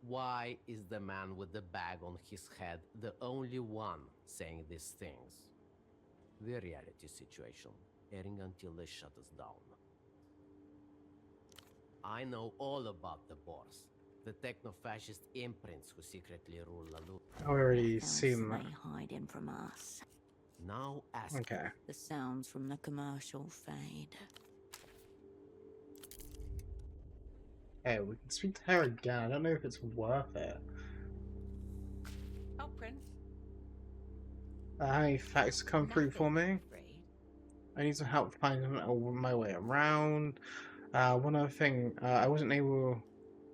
why is the man with the bag on his head the only one saying these things? The reality situation, airing until they shut us down. I know all about the Boers, the techno-fascist imprints who secretly rule La Luz. I already seen that. They hiding from us. Now ask. Okay. The sounds from the commercial fade. Hey, we can speak to her again. I don't know if it's worth it. Oh, Prince. How many facts come through for me? I need some help finding my way around. One other thing, I wasn't able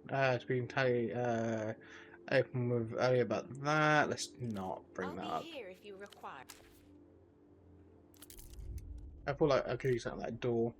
to be entirely open with earlier about that. Let's not bring that up. I'll be here if you require. I feel like I could use that door.